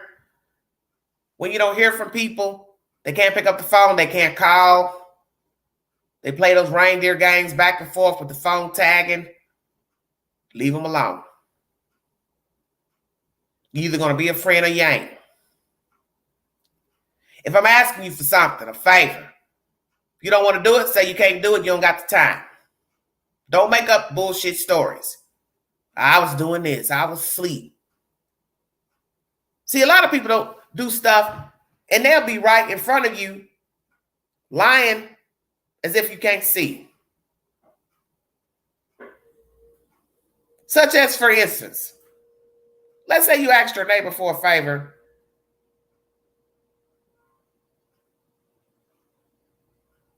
when you don't hear from people, they can't pick up the phone, they can't call. They play those reindeer games back and forth with the phone tagging. Leave them alone. You're either going to be a friend or you ain't. If I'm asking you for something, a favor, if you don't want to do it, say you can't do it, you don't got the time. Don't make up bullshit stories. I was doing this. I was asleep. See, a lot of people don't do stuff and they'll be right in front of you lying as if you can't see. Such as, for instance, let's say you asked your neighbor for a favor.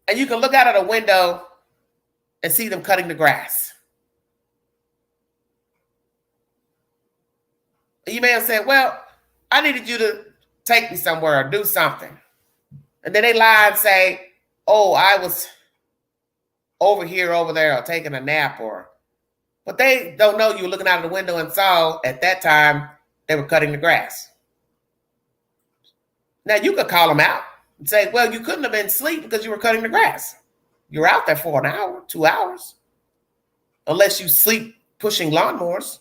And you can look out of the window and see them cutting the grass. You may have said, well, I needed you to take me somewhere or do something. And then they lie and say, oh, I was over here, over there, or taking a nap, but they don't know you were looking out of the window and saw at that time they were cutting the grass. Now you could call them out and say, well, you couldn't have been asleep because you were cutting the grass. You were out there for an hour, 2 hours, unless you sleep pushing lawnmowers.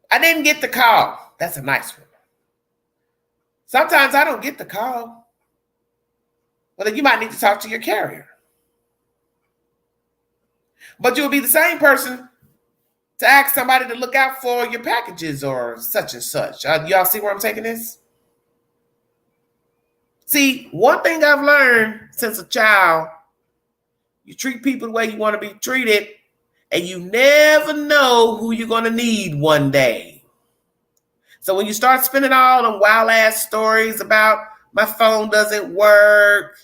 I didn't get the call. That's a nice one. Sometimes I don't get the call. Well, then you might need to talk to your carrier. But you'll be the same person to ask somebody to look out for your packages or such and such. Y'all see where I'm taking this? See, one thing I've learned since a child, you treat people the way you want to be treated, and you never know who you're going to need one day. So when you start spinning all them wild ass stories about my phone doesn't work,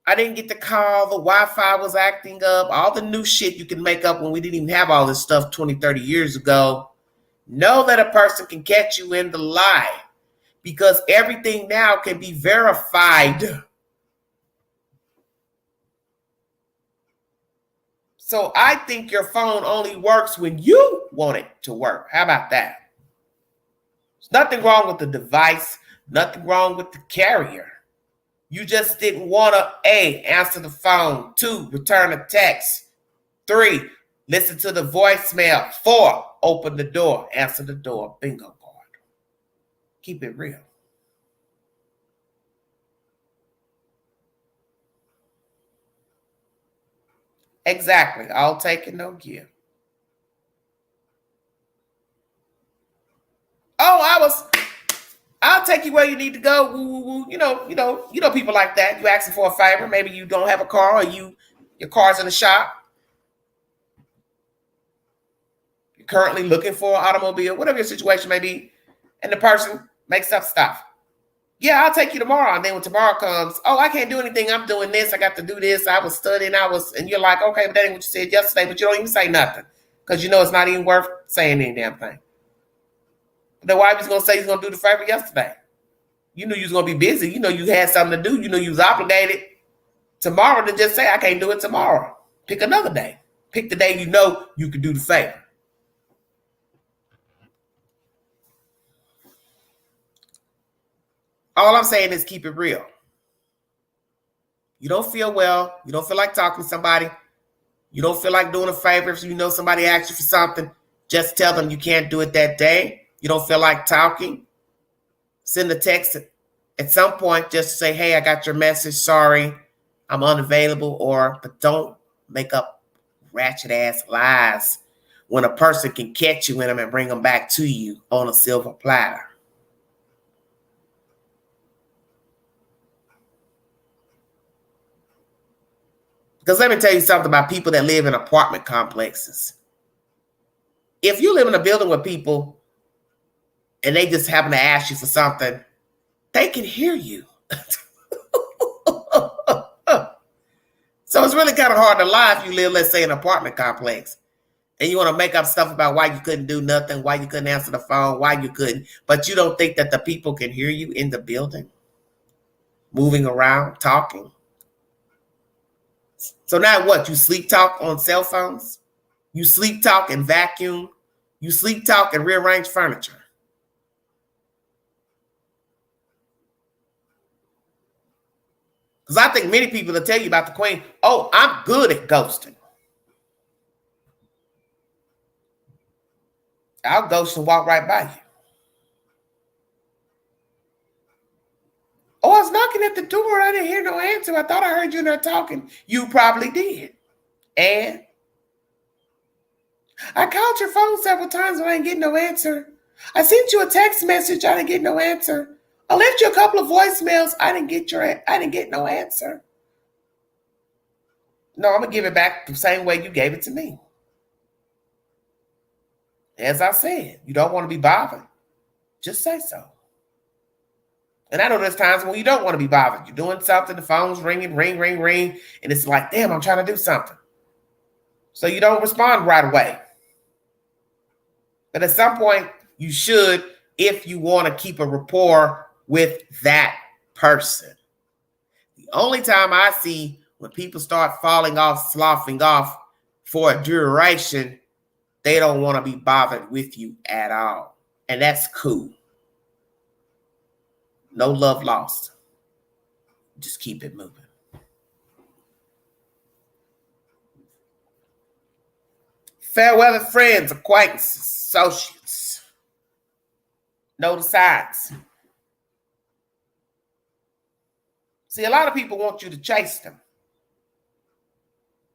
I didn't get the call, the Wi-Fi was acting up, all the new shit you can make up when we didn't even have all this stuff 20, 30 years ago, know that a person can catch you in the lie because everything now can be verified So I think your phone only works when you want it to work. How about that? There's nothing wrong with the device, nothing wrong with the carrier. You just didn't want to, A, answer the phone, 2, return a text, 3, listen to the voicemail, 4, open the door, answer the door, bingo card. Keep it real. Exactly. I'll take it, no give. Oh, I'll take you where you need to go. Woo, woo, woo. You know people like that. You asking for a favor. Maybe you don't have a car, or your car's in the shop. You're currently looking for an automobile, whatever your situation may be, and the person makes up stuff. Yeah, I'll take you tomorrow. And then when tomorrow comes, oh, I can't do anything. I'm doing this. I got to do this. I was studying. And you're like, okay, but that ain't what you said yesterday. But you don't even say nothing because you know it's not even worth saying any damn thing. The wife was going to say he's going to do the favor yesterday. You knew you was going to be busy. You know you had something to do. You know you was obligated. Tomorrow, to just say, I can't do it tomorrow. Pick another day. Pick the day you know you could do the favor. All I'm saying is keep it real. You don't feel well. You don't feel like talking to somebody. You don't feel like doing a favor if you know somebody asked you for something. Just tell them you can't do it that day. You don't feel like talking. Send a text at some point just to say, hey, I got your message. Sorry, I'm unavailable. But don't make up ratchet ass lies when a person can catch you in them and bring them back to you on a silver platter. Because let me tell you something about people that live in apartment complexes. If you live in a building with people and they just happen to ask you for something, they can hear you. So it's really kind of hard to lie if you live, let's say, in an apartment complex. And you want to make up stuff about why you couldn't do nothing, why you couldn't answer the phone, why you couldn't. But you don't think that the people can hear you in the building, moving around, talking. So now what? You sleep talk on cell phones? You sleep talk and vacuum? You sleep talk and rearrange furniture? Because I think many people will tell you about the queen, oh, I'm good at ghosting. I'll ghost and walk right by you. Oh, I was knocking at the door. I didn't hear no answer. I thought I heard you in there talking. You probably did. And I called your phone several times and I didn't get no answer. I sent you a text message. I didn't get no answer. I left you a couple of voicemails. I didn't get no answer. No, I'm going to give it back the same way you gave it to me. As I said, you don't want to be bothered. Just say so. And I know there's times when you don't want to be bothered. You're doing something, the phone's ringing, ring, ring, ring, and it's like, damn, I'm trying to do something. So you don't respond right away. But at some point, you should, if you want to keep a rapport with that person. The only time I see when people start falling off, sloughing off for a duration, they don't want to be bothered with you at all. And that's cool. No love lost. Just keep it moving. Fair weather friends, acquaintances, associates. Know the signs. See, a lot of people want you to chase them.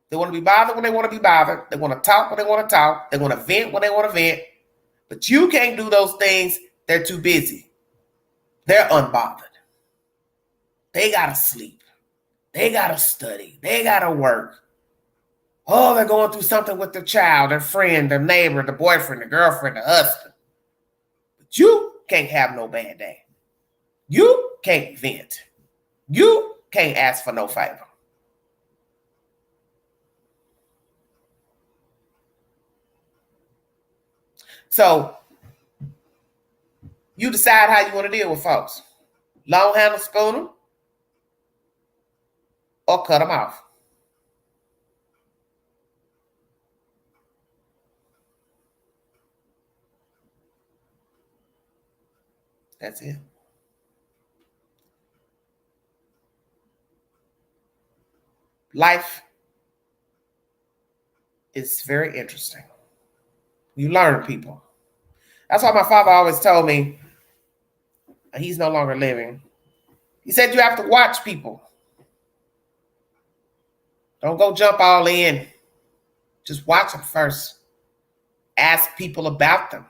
They want to be bothered when they want to be bothered. They want to talk when they want to talk. They want to vent when they want to vent. But you can't do those things. They're too busy. They're unbothered. They got to sleep. They got to study. They got to work. Oh, they're going through something with their child, their friend, their neighbor, the boyfriend, the girlfriend, the husband. But you can't have no bad day. You can't vent. You can't ask for no favor. So you decide how you want to deal with folks. Long handle spoon them or cut them off. That's it. Life is very interesting. You learn people. That's why my father always told me, he's no longer living. He said you have to watch people. Don't go jump all in. Just watch them first. Ask people about them,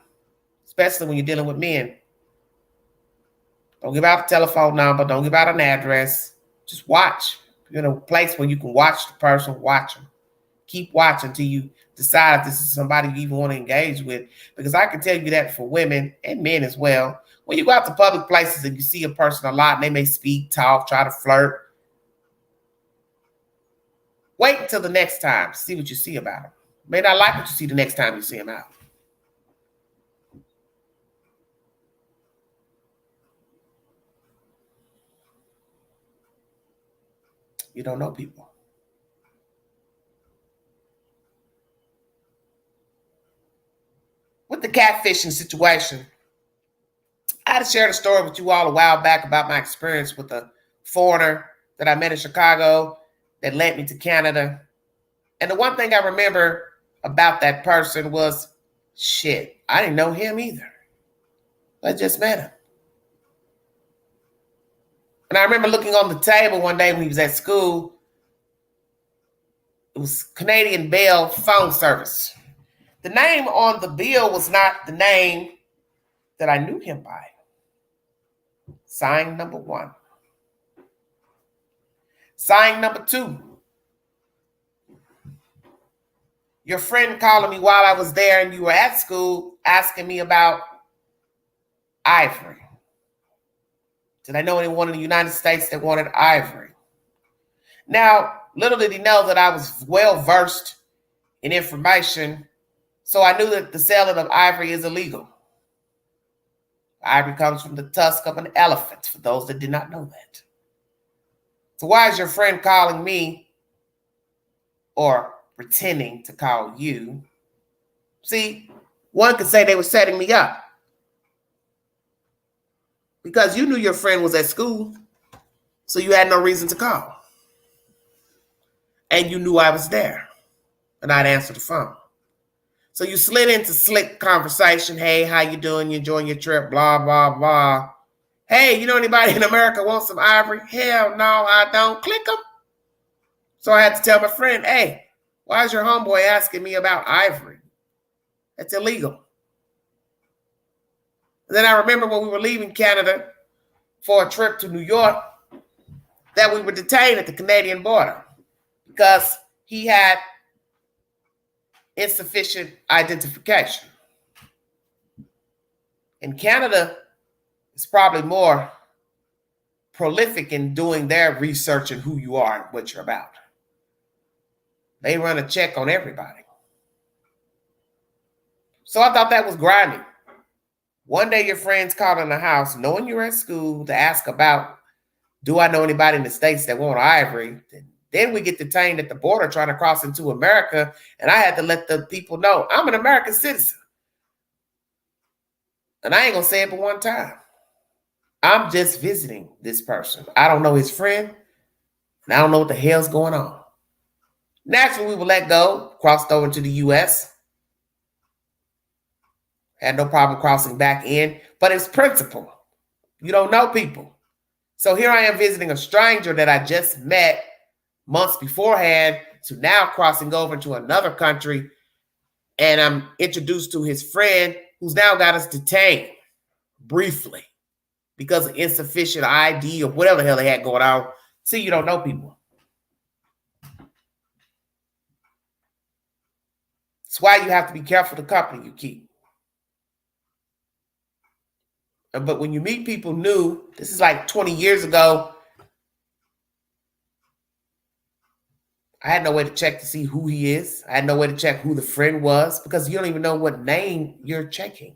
especially when you're dealing with men. Don't give out a telephone number. Don't give out an address. Just watch. You're in a place where you can watch the person, watch them. Keep watching until you decide if this is somebody you even want to engage with. Because I can tell you that for women and men as well. When you go out to public places and you see a person a lot and they may speak, talk, try to flirt, wait until the next time to see what you see about them. May not like what you see the next time you see them out. You don't know people. With the catfishing situation, I had to share the story with you all a while back about my experience with a foreigner that I met in Chicago that led me to Canada. And the one thing I remember about that person was, shit, I didn't know him either. I just met him. And I remember looking on the table one day when he was at school. It was Canadian Bell phone service. The name on the bill was not the name that I knew him by. Sign number 1. Sign number 2. Your friend calling me while I was there and you were at school asking me about ivory. Did I know anyone in the United States that wanted ivory? Now, little did he know that I was well versed in information, so I knew that the selling of ivory is illegal. Ivory comes from the tusk of an elephant, for those that did not know that. So why is your friend calling me or pretending to call you? See, one could say they were setting me up because you knew your friend was at school, so you had no reason to call. And you knew I was there, and I'd answer the phone. So you slid into slick conversation. Hey, how you doing? You enjoying your trip? Blah, blah, blah. Hey, you know anybody in America wants some ivory? Hell no, I don't. Click them. So I had to tell my friend, hey, why is your homeboy asking me about ivory? That's illegal. And then I remember when we were leaving Canada for a trip to New York that we were detained at the Canadian border because he had insufficient identification. In Canada, it's probably more prolific in doing their research and who you are and what you're about. They run a check on everybody. So I thought that was grinding. One day your friends called in the house, knowing you're at school, to ask about, do I know anybody in the States that want ivory? Then we get detained at the border trying to cross into America, and I had to let the people know I'm an American citizen. And I ain't gonna say it but one time. I'm just visiting this person. I don't know his friend, and I don't know what the hell's going on. Naturally, we were let go, crossed over to the U.S., had no problem crossing back in, but it's principle. You don't know people. So here I am visiting a stranger that I just met months beforehand to now crossing over to another country, and I'm introduced to his friend who's now got us detained briefly because of insufficient ID or whatever the hell they had going on. See, you don't know people. That's why you have to be careful the company you keep. But when you meet people new, this is like 20 years ago, I had no way to check to see who he is. I had no way to check who the friend was because you don't even know what name you're checking.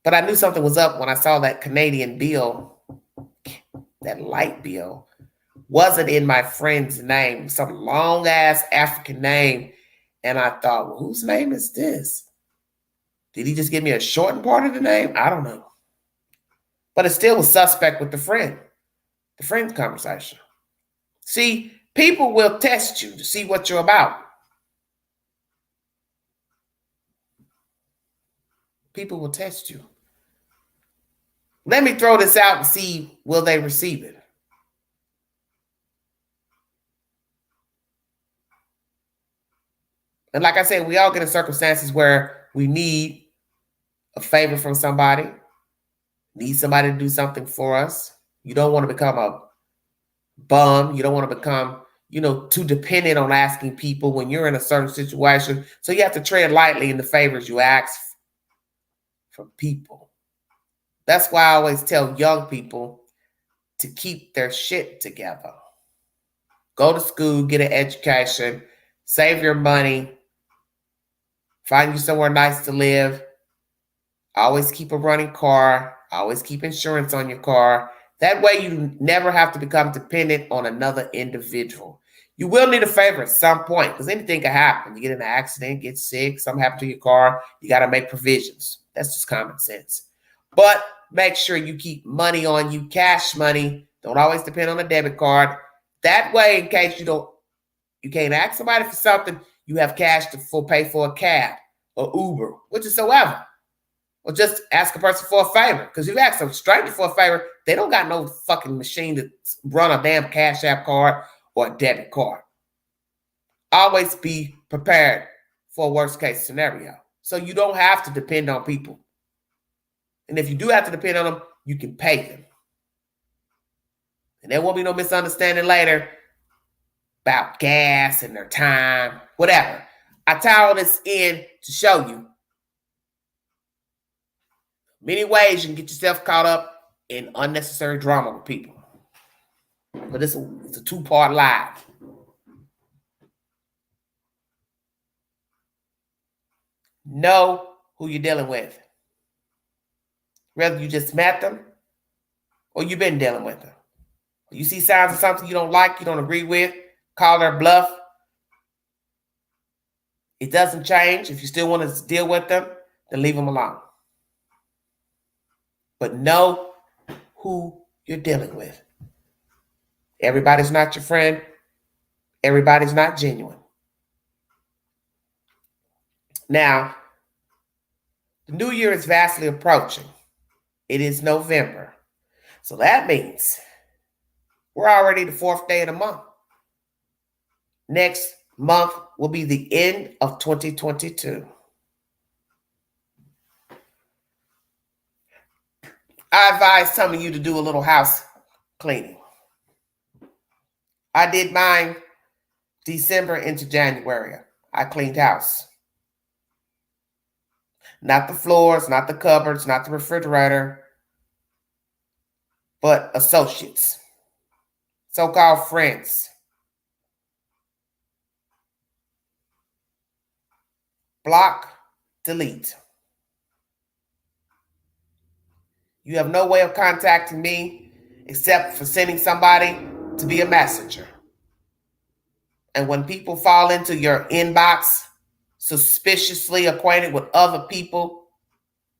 But I knew something was up when I saw that Canadian bill, that light bill, wasn't in my friend's name, some long-ass African name. And I thought, well, whose name is this? Did he just give me a shortened part of the name? I don't know. But it still was suspect with the friend conversation. See, people will test you to see what you're about. People will test you. Let me throw this out and see, will they receive it? And like I said, we all get in circumstances where we need a favor from somebody, need somebody to do something for us. You don't want to become a bum. You don't want to become, too dependent on asking people when you're in a certain situation. So you have to tread lightly in the favors you ask from people. That's why I always tell young people to keep their shit together. Go to school, get an education, save your money, find you somewhere nice to live. Always keep a running car. Always keep insurance on your car. That way you never have to become dependent on another individual. You will need a favor at some point because anything can happen. You get in an accident, get sick, something happens to your car. You got to make provisions. That's just common sense. But make sure you keep money on you, cash money. Don't always depend on a debit card. That way, in case you can't ask somebody for something, you have cash to pay for a cab or Uber, whichever. Or just ask a person for a favor. Because if you ask a stranger for a favor, they don't got no fucking machine to run a damn Cash App card or a debit card. Always be prepared for a worst case scenario. So you don't have to depend on people. And if you do have to depend on them, you can pay them. And there won't be no misunderstanding later about gas and their time, whatever. I tie all this in to show you many ways you can get yourself caught up in unnecessary drama with people. But it's a 2-part live. Know who you're dealing with. Whether you just met them or you've been dealing with them. You see signs of something you don't like, you don't agree with, call their bluff. It doesn't change. If you still want to deal with them, then leave them alone. But know who you're dealing with. Everybody's not your friend. Everybody's not genuine. Now, the new year is vastly approaching. It is November. So that means we're already the 4th day of the month. Next month will be the end of 2022. I advise some of you to do a little house cleaning. I did mine December into January. I cleaned house. Not the floors, not the cupboards, not the refrigerator, but associates, so-called friends. Block, delete. You have no way of contacting me except for sending somebody to be a messenger. And when people fall into your inbox, suspiciously acquainted with other people,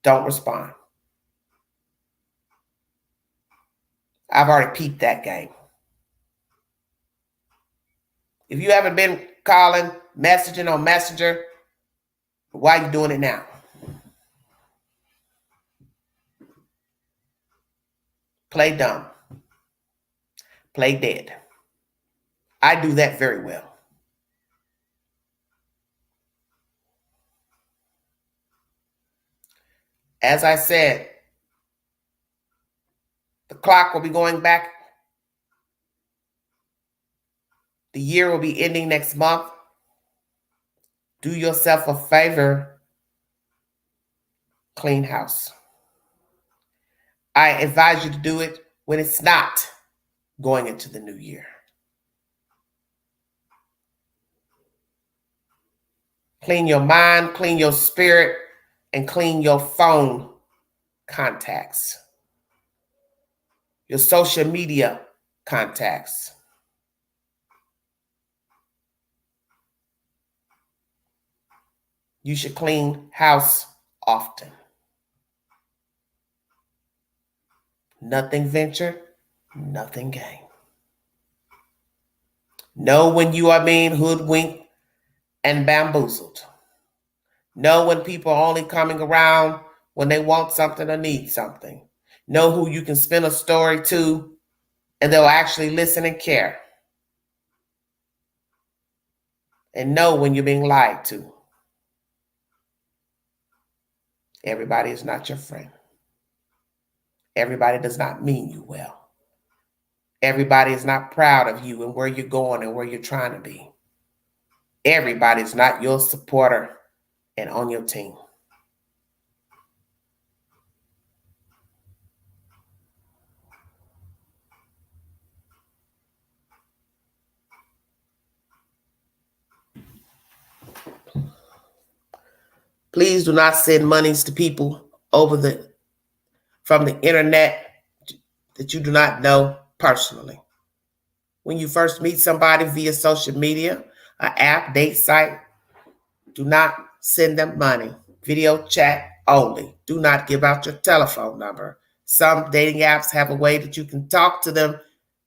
don't respond. I've already peeped that game. If you haven't been calling, messaging on Messenger, why are you doing it now? Play dumb. Play dead. I do that very well. As I said, the clock will be going back. The year will be ending next month. Do yourself a favor. Clean house. I advise you to do it when it's not going into the new year. Clean your mind, clean your spirit, and clean your phone contacts. Your social media contacts. You should clean house often. Nothing ventured, nothing gained. Know when you are being hoodwinked and bamboozled. Know when people are only coming around when they want something or need something. Know who you can spin a story to and they'll actually listen and care. And know when you're being lied to. Everybody is not your friend. Everybody does not mean you well. Everybody is not proud of you and where you're going and where you're trying to be. Everybody is not your supporter and on your team. Please do not send monies to people from the internet that you do not know personally. When you first meet somebody via social media, an app, date site, do not send them money. Video chat only. Do not give out your telephone number. Some dating apps have a way that you can talk to them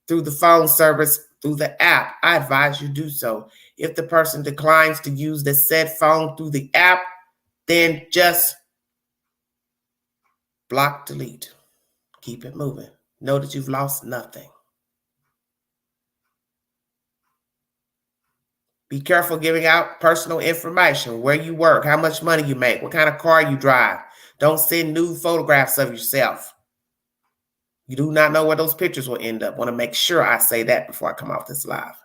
through the phone service, through the app. I advise you do so. If the person declines to use the said phone through the app, then just block, delete. Keep it moving. Know that you've lost nothing. Be careful giving out personal information, where you work, how much money you make, what kind of car you drive. Don't send nude photographs of yourself. You do not know where those pictures will end up. Want to make sure I say that before I come off this live.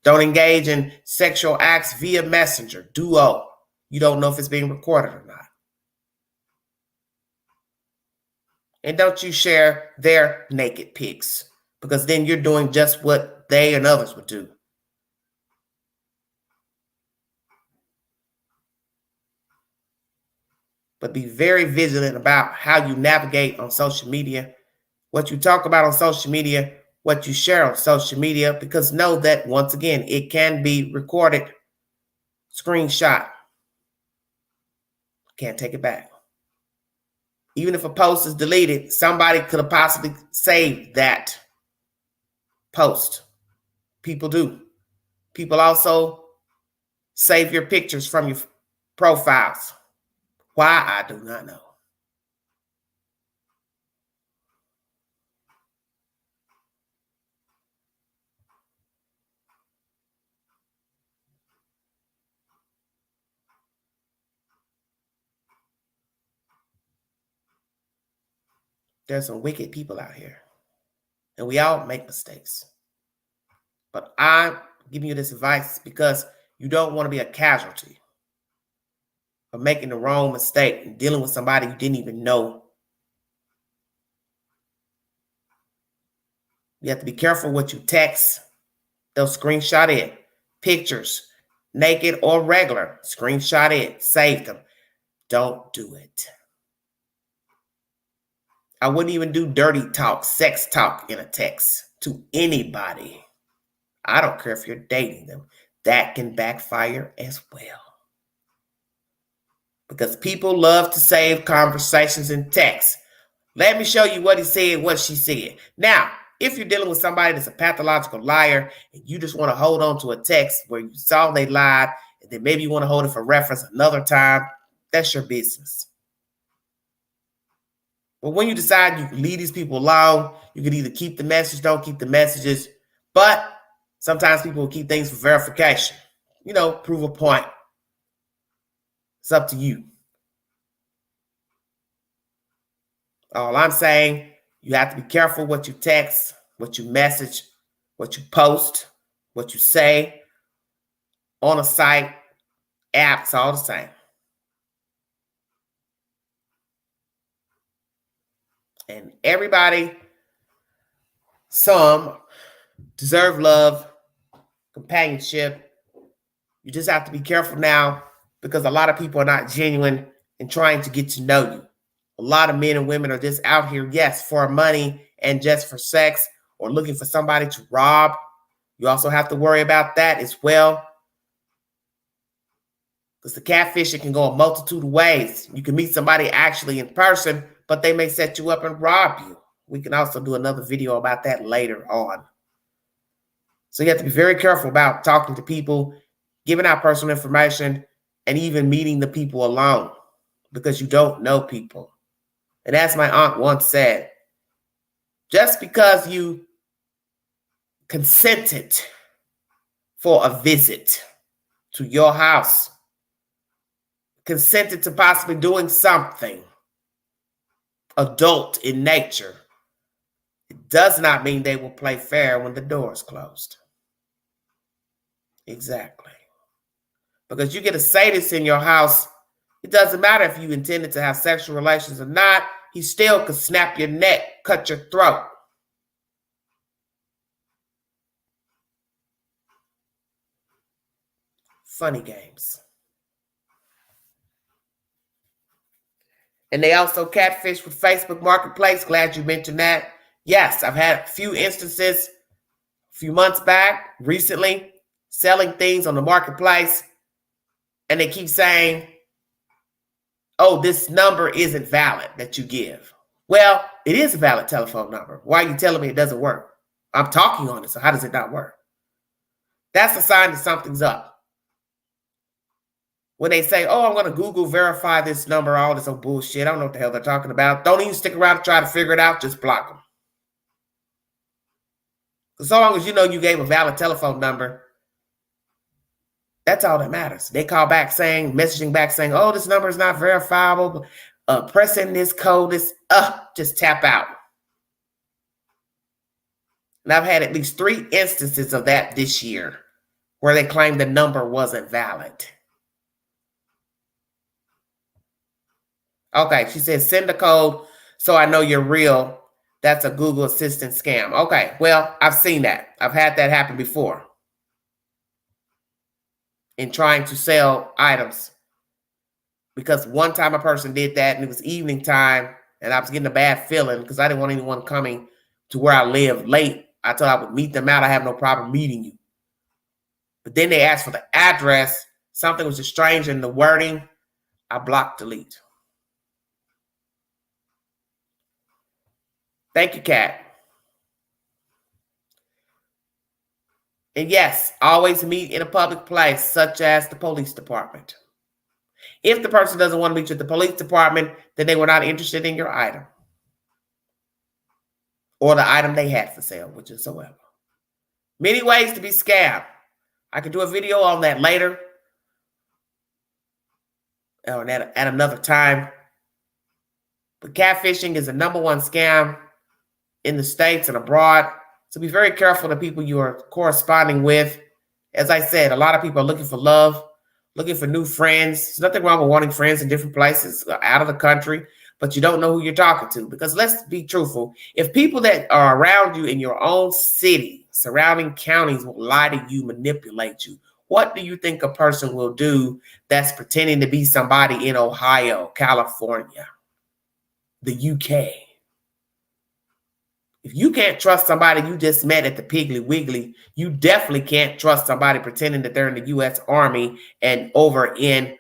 Don't engage in sexual acts via Messenger, Duo. You don't know if it's being recorded or not. And don't you share their naked pics, because then you're doing just what they and others would do. But be very vigilant about how you navigate on social media, what you talk about on social media, what you share on social media, because know that, once again, it can be recorded, screenshot. Can't take it back. Even if a post is deleted, somebody could have possibly saved that post. People do. People also save your pictures from your profiles. Why, I do not know. There's some wicked people out here, and we all make mistakes. But I'm giving you this advice because you don't want to be a casualty of making the wrong mistake and dealing with somebody you didn't even know. You have to be careful what you text. They'll screenshot it. Pictures, naked or regular, screenshot it, save them. Don't do it. I wouldn't even do dirty talk, sex talk in a text to anybody. I don't care if you're dating them. That can backfire as well. Because people love to save conversations in text. Let me show you what he said, what she said. Now, if you're dealing with somebody that's a pathological liar and you just want to hold on to a text where you saw they lied and then maybe you want to hold it for reference another time, that's your business. But when you decide you can leave these people alone, you can either keep the message, don't keep the messages. But sometimes people will keep things for verification. You know, prove a point. It's up to you. All I'm saying, you have to be careful what you text, what you message, what you post, what you say on a site, apps, all the same. And everybody, some deserve love, companionship. You just have to be careful now because a lot of people are not genuine in trying to get to know you. A lot of men and women are just out here, yes, for money and just for sex or looking for somebody to rob. You also have to worry about that as well. Because the catfishing can go a multitude of ways. You can meet somebody actually in person, but they may set you up and rob you. We can also do another video about that later on. So you have to be very careful about talking to people, giving out personal information, and even meeting the people alone, because you don't know people. And as my aunt once said, just because you consented for a visit to your house, consented to possibly doing something adult in nature, it does not mean they will play fair when the door is closed. Exactly. Because you get a sadist in your house, it doesn't matter if you intended to have sexual relations or not, he still could snap your neck, cut your throat. Funny games. And they also catfish with Facebook Marketplace. Glad you mentioned that. Yes, I've had a few instances a few months back, recently, selling things on the marketplace. And they keep saying, oh, this number isn't valid that you give. Well, it is a valid telephone number. Why are you telling me it doesn't work? I'm talking on it, so how does it not work? That's a sign that something's up. When they say, oh, I'm going to Google verify this number, all this old bullshit, I don't know what the hell they're talking about. Don't even stick around to try to figure it out. Just block them. So long as you know you gave a valid telephone number, that's all that matters. They call back saying, messaging back saying, oh, this number is not verifiable. Pressing this code, just tap out. And I've had at least 3 instances of that this year where they claimed the number wasn't valid. Okay, she says, send the code so I know you're real. That's a Google Assistant scam. Okay, well, I've seen that. I've had that happen before in trying to sell items. Because one time a person did that and it was evening time and I was getting a bad feeling because I didn't want anyone coming to where I live late. I thought I would meet them out. I have no problem meeting you. But then they asked for the address. Something was just strange in the wording. I blocked delete. Thank you, Kat. And yes, always meet in a public place, such as the police department. If the person doesn't want to meet you at the police department, then they were not interested in your item. Or the item they had for sale, which is whatsoever. Many ways to be scammed. I could do a video on that later. Or at another time. But catfishing is the #1 scam in the States and abroad. So be very careful the people you are corresponding with. As I said, a lot of people are looking for love, looking for new friends. There's nothing wrong with wanting friends in different places, out of the country, but you don't know who you're talking to. Because let's be truthful. If people that are around you in your own city, surrounding counties will lie to you, manipulate you, what do you think a person will do that's pretending to be somebody in Ohio, California, the UK? If you can't trust somebody you just met at the Piggly Wiggly, you definitely can't trust somebody pretending that they're in the U.S. Army and over in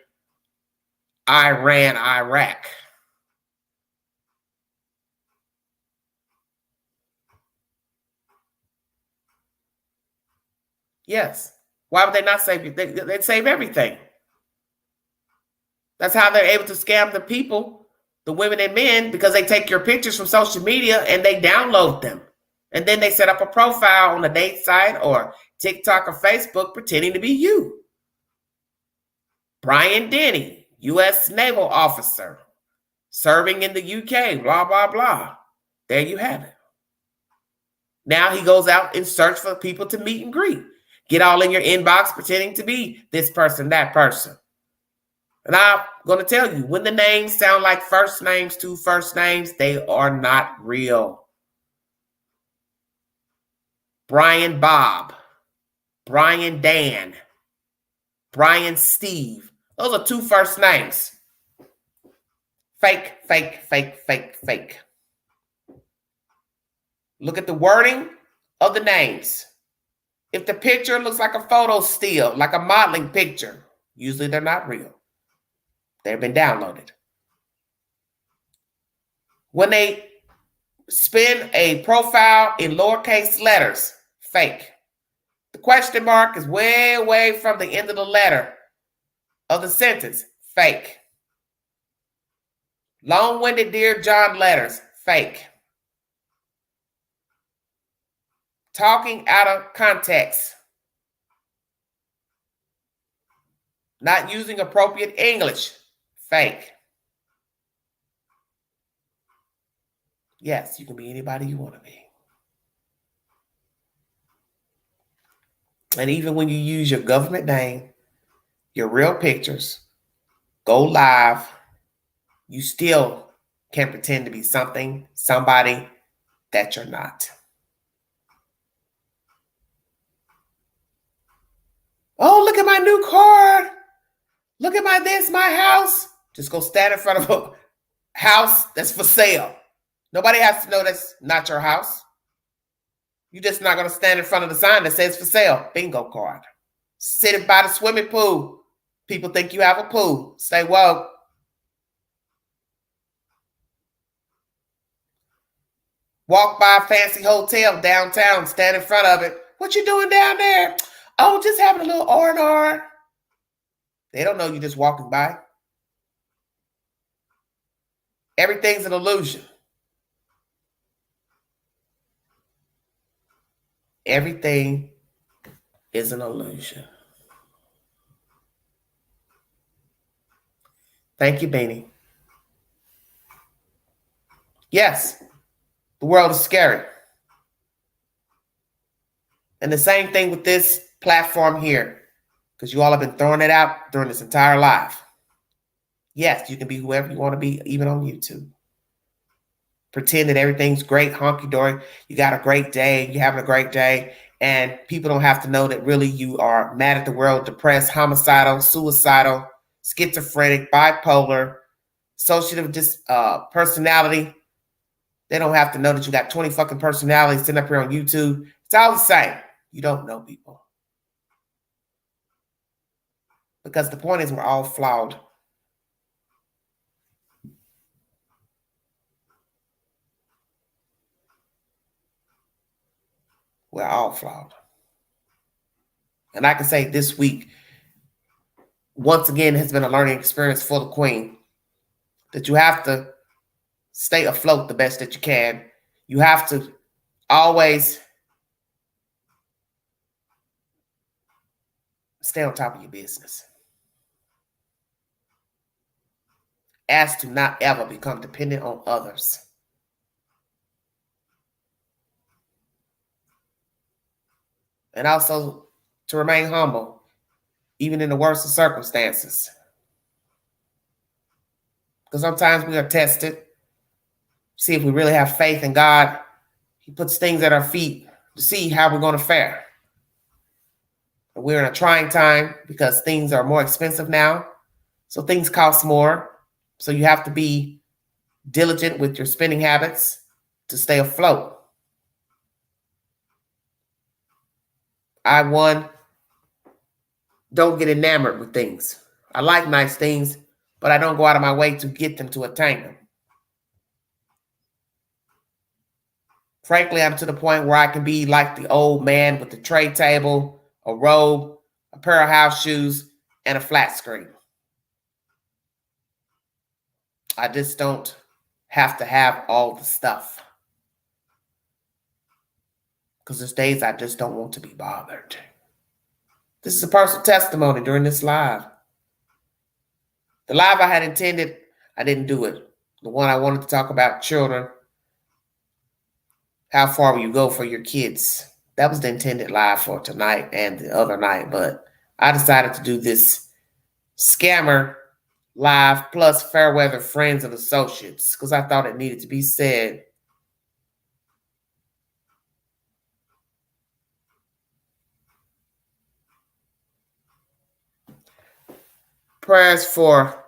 Iran, Iraq. Yes. Why would they not save you? They'd save everything. That's how they're able to scam the people, the women and men, because they take your pictures from social media and they download them. And then they set up a profile on a date site or TikTok or Facebook pretending to be you. Brian Denny, U.S. naval officer, serving in the UK, blah, blah, blah. There you have it. Now he goes out and search for people to meet and greet. Get all in your inbox pretending to be this person, that person. And I'm going to tell you, when the names sound like first names, 2 first names, they are not real. Brian Bob, Brian Dan, Brian Steve. Those are 2 first names. Fake, fake, fake, fake, fake. Look at the wording of the names. If the picture looks like a photo still, like a modeling picture, Usually they're not real. They've been downloaded. When they spin a profile in lowercase letters, fake. The question mark is way away from the end of the letter of the sentence, fake. Long-winded Dear John letters, fake. Talking out of context. Not using appropriate English, fake. Yes, you can be anybody you want to be. And even when you use your government name, your real pictures, go live, you still can pretend to be something, somebody that you're not. Oh, look at my new car. Look at my this, my house. Just go stand in front of a house that's for sale. Nobody has to know that's not your house. You're just not going to stand in front of the sign that says for sale. Bingo card. Sitting by the swimming pool. People think you have a pool. Say, well, walk by a fancy hotel downtown, stand in front of it. What you doing down there? Oh, just having a little R&R. They don't know you're just walking by. Everything's an illusion. Everything is an illusion. Thank you, Beanie. Yes, the world is scary. And the same thing with this platform here, because you all have been throwing it out during this entire life. Yes, you can be whoever you want to be, even on YouTube. Pretend that everything's great, honky-dory. You got a great day. You're having a great day. And people don't have to know that really you are mad at the world, depressed, homicidal, suicidal, schizophrenic, bipolar, dissociative personality. They don't have to know that you got 20 fucking personalities sitting up here on YouTube. It's all the same. You don't know people. Because the point is we're all flawed. We're all flawed. And I can say this week, once again, has been a learning experience for the Queen. That you have to stay afloat the best that you can. You have to always stay on top of your business. As to not ever become dependent on others. And also to remain humble, even in the worst of circumstances. Because sometimes we are tested. See if we really have faith in God. He puts things at our feet to see how we're going to fare. And we're in a trying time because things are more expensive now. So things cost more. So you have to be diligent with your spending habits to stay afloat. I, don't get enamored with things. I like nice things, but I don't go out of my way to get them, to attain them. Frankly, I'm to the point where I can be like the old man with the tray table, a robe, a pair of house shoes, and a flat screen. I just don't have to have all the stuff. Because there's days I just don't want to be bothered. This is a personal testimony during this live. The live I had intended, I didn't do it. The one I wanted to talk about children. How far will you go for your kids? That was the intended live for tonight and the other night. But I decided to do this scammer live plus fair weather friends and associates because I thought it needed to be said. Prayers for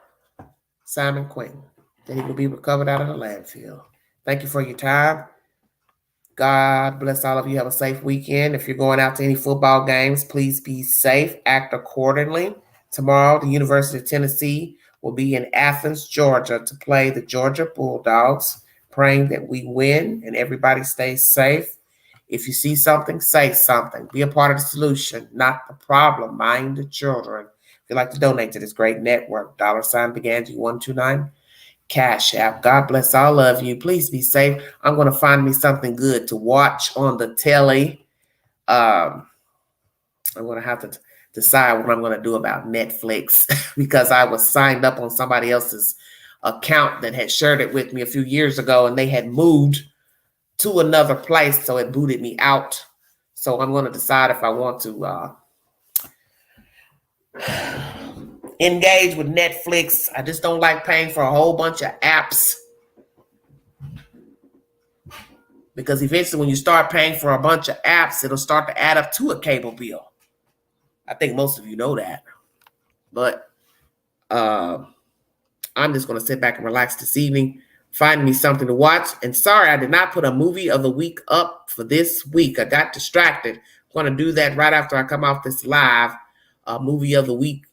Simon Quinn, that he will be recovered out of the landfill. Thank you for your time. God bless all of you. Have a safe weekend. If you're going out to any football games, please be safe. Act accordingly. Tomorrow, the University of Tennessee will be in Athens, Georgia to play the Georgia Bulldogs, praying that we win and everybody stays safe. If you see something, say something. Be a part of the solution, not the problem. Mind the children. If you'd like to donate to this great network, $Beganji129, Cash App. God bless all of you. Please be safe. I'm going to find me something good to watch on the telly. I'm going to have to decide what I'm going to do about Netflix because I was signed up on somebody else's account that had shared it with me a few years ago, and they had moved to another place, so it booted me out. So I'm going to decide if I want to engage with Netflix. I just don't like paying for a whole bunch of apps, because eventually when you start paying for a bunch of apps, it'll start to add up to a cable bill. I think most of you know that. But I'm just going to sit back and relax this evening, find me something to watch. And sorry, I did not put a movie of the week up for this week. I got distracted. I'm going to do that right after I come off this live movie of the week.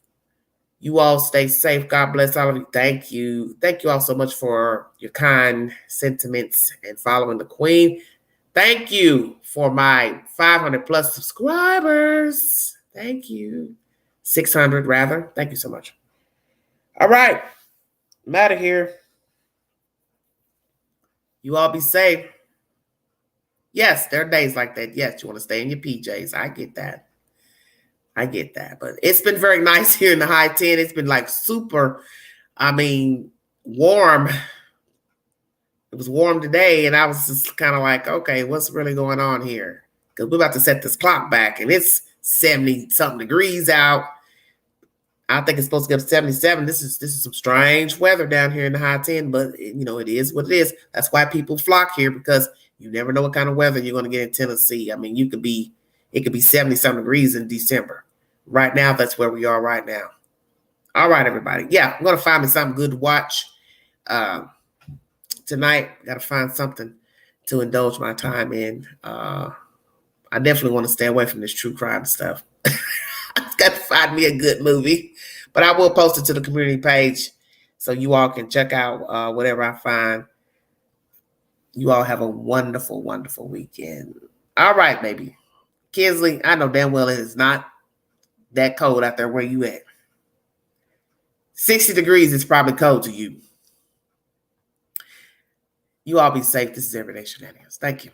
You all stay safe. God bless all of you. Thank you. Thank you all so much for your kind sentiments and following the Queen. Thank you for my 500 plus subscribers. Thank you. 600 rather. Thank you so much. All right. I'm out of here. You all be safe. Yes, there are days like that. Yes, you want to stay in your PJs. I get that. I get that. But it's been very nice here in the high 10. It's been like super, warm. It was warm today, and I was just kind of like, okay, what's really going on here? Because we're about to set this clock back, and it's 70-something degrees out. I think it's supposed to get up to 77. This is some strange weather down here in the high 10, but it is what it is. That's why people flock here, because you never know what kind of weather you're going to get in Tennessee. I mean, it could be 70-something degrees in December. Right now, that's where we are right now. All right, everybody. Yeah, I'm going to find me something good to watch tonight. Got to find something to indulge my time in. I definitely want to stay away from this true crime stuff. I've got to find me a good movie, but I will post it to the community page so you all can check out whatever I find. You all have a wonderful, wonderful weekend. All right, baby. Kinsley, I know damn well it is not that cold out there where you at. 60 degrees is probably cold to you. You all be safe. This is Everyday Shenanigans. Thank you.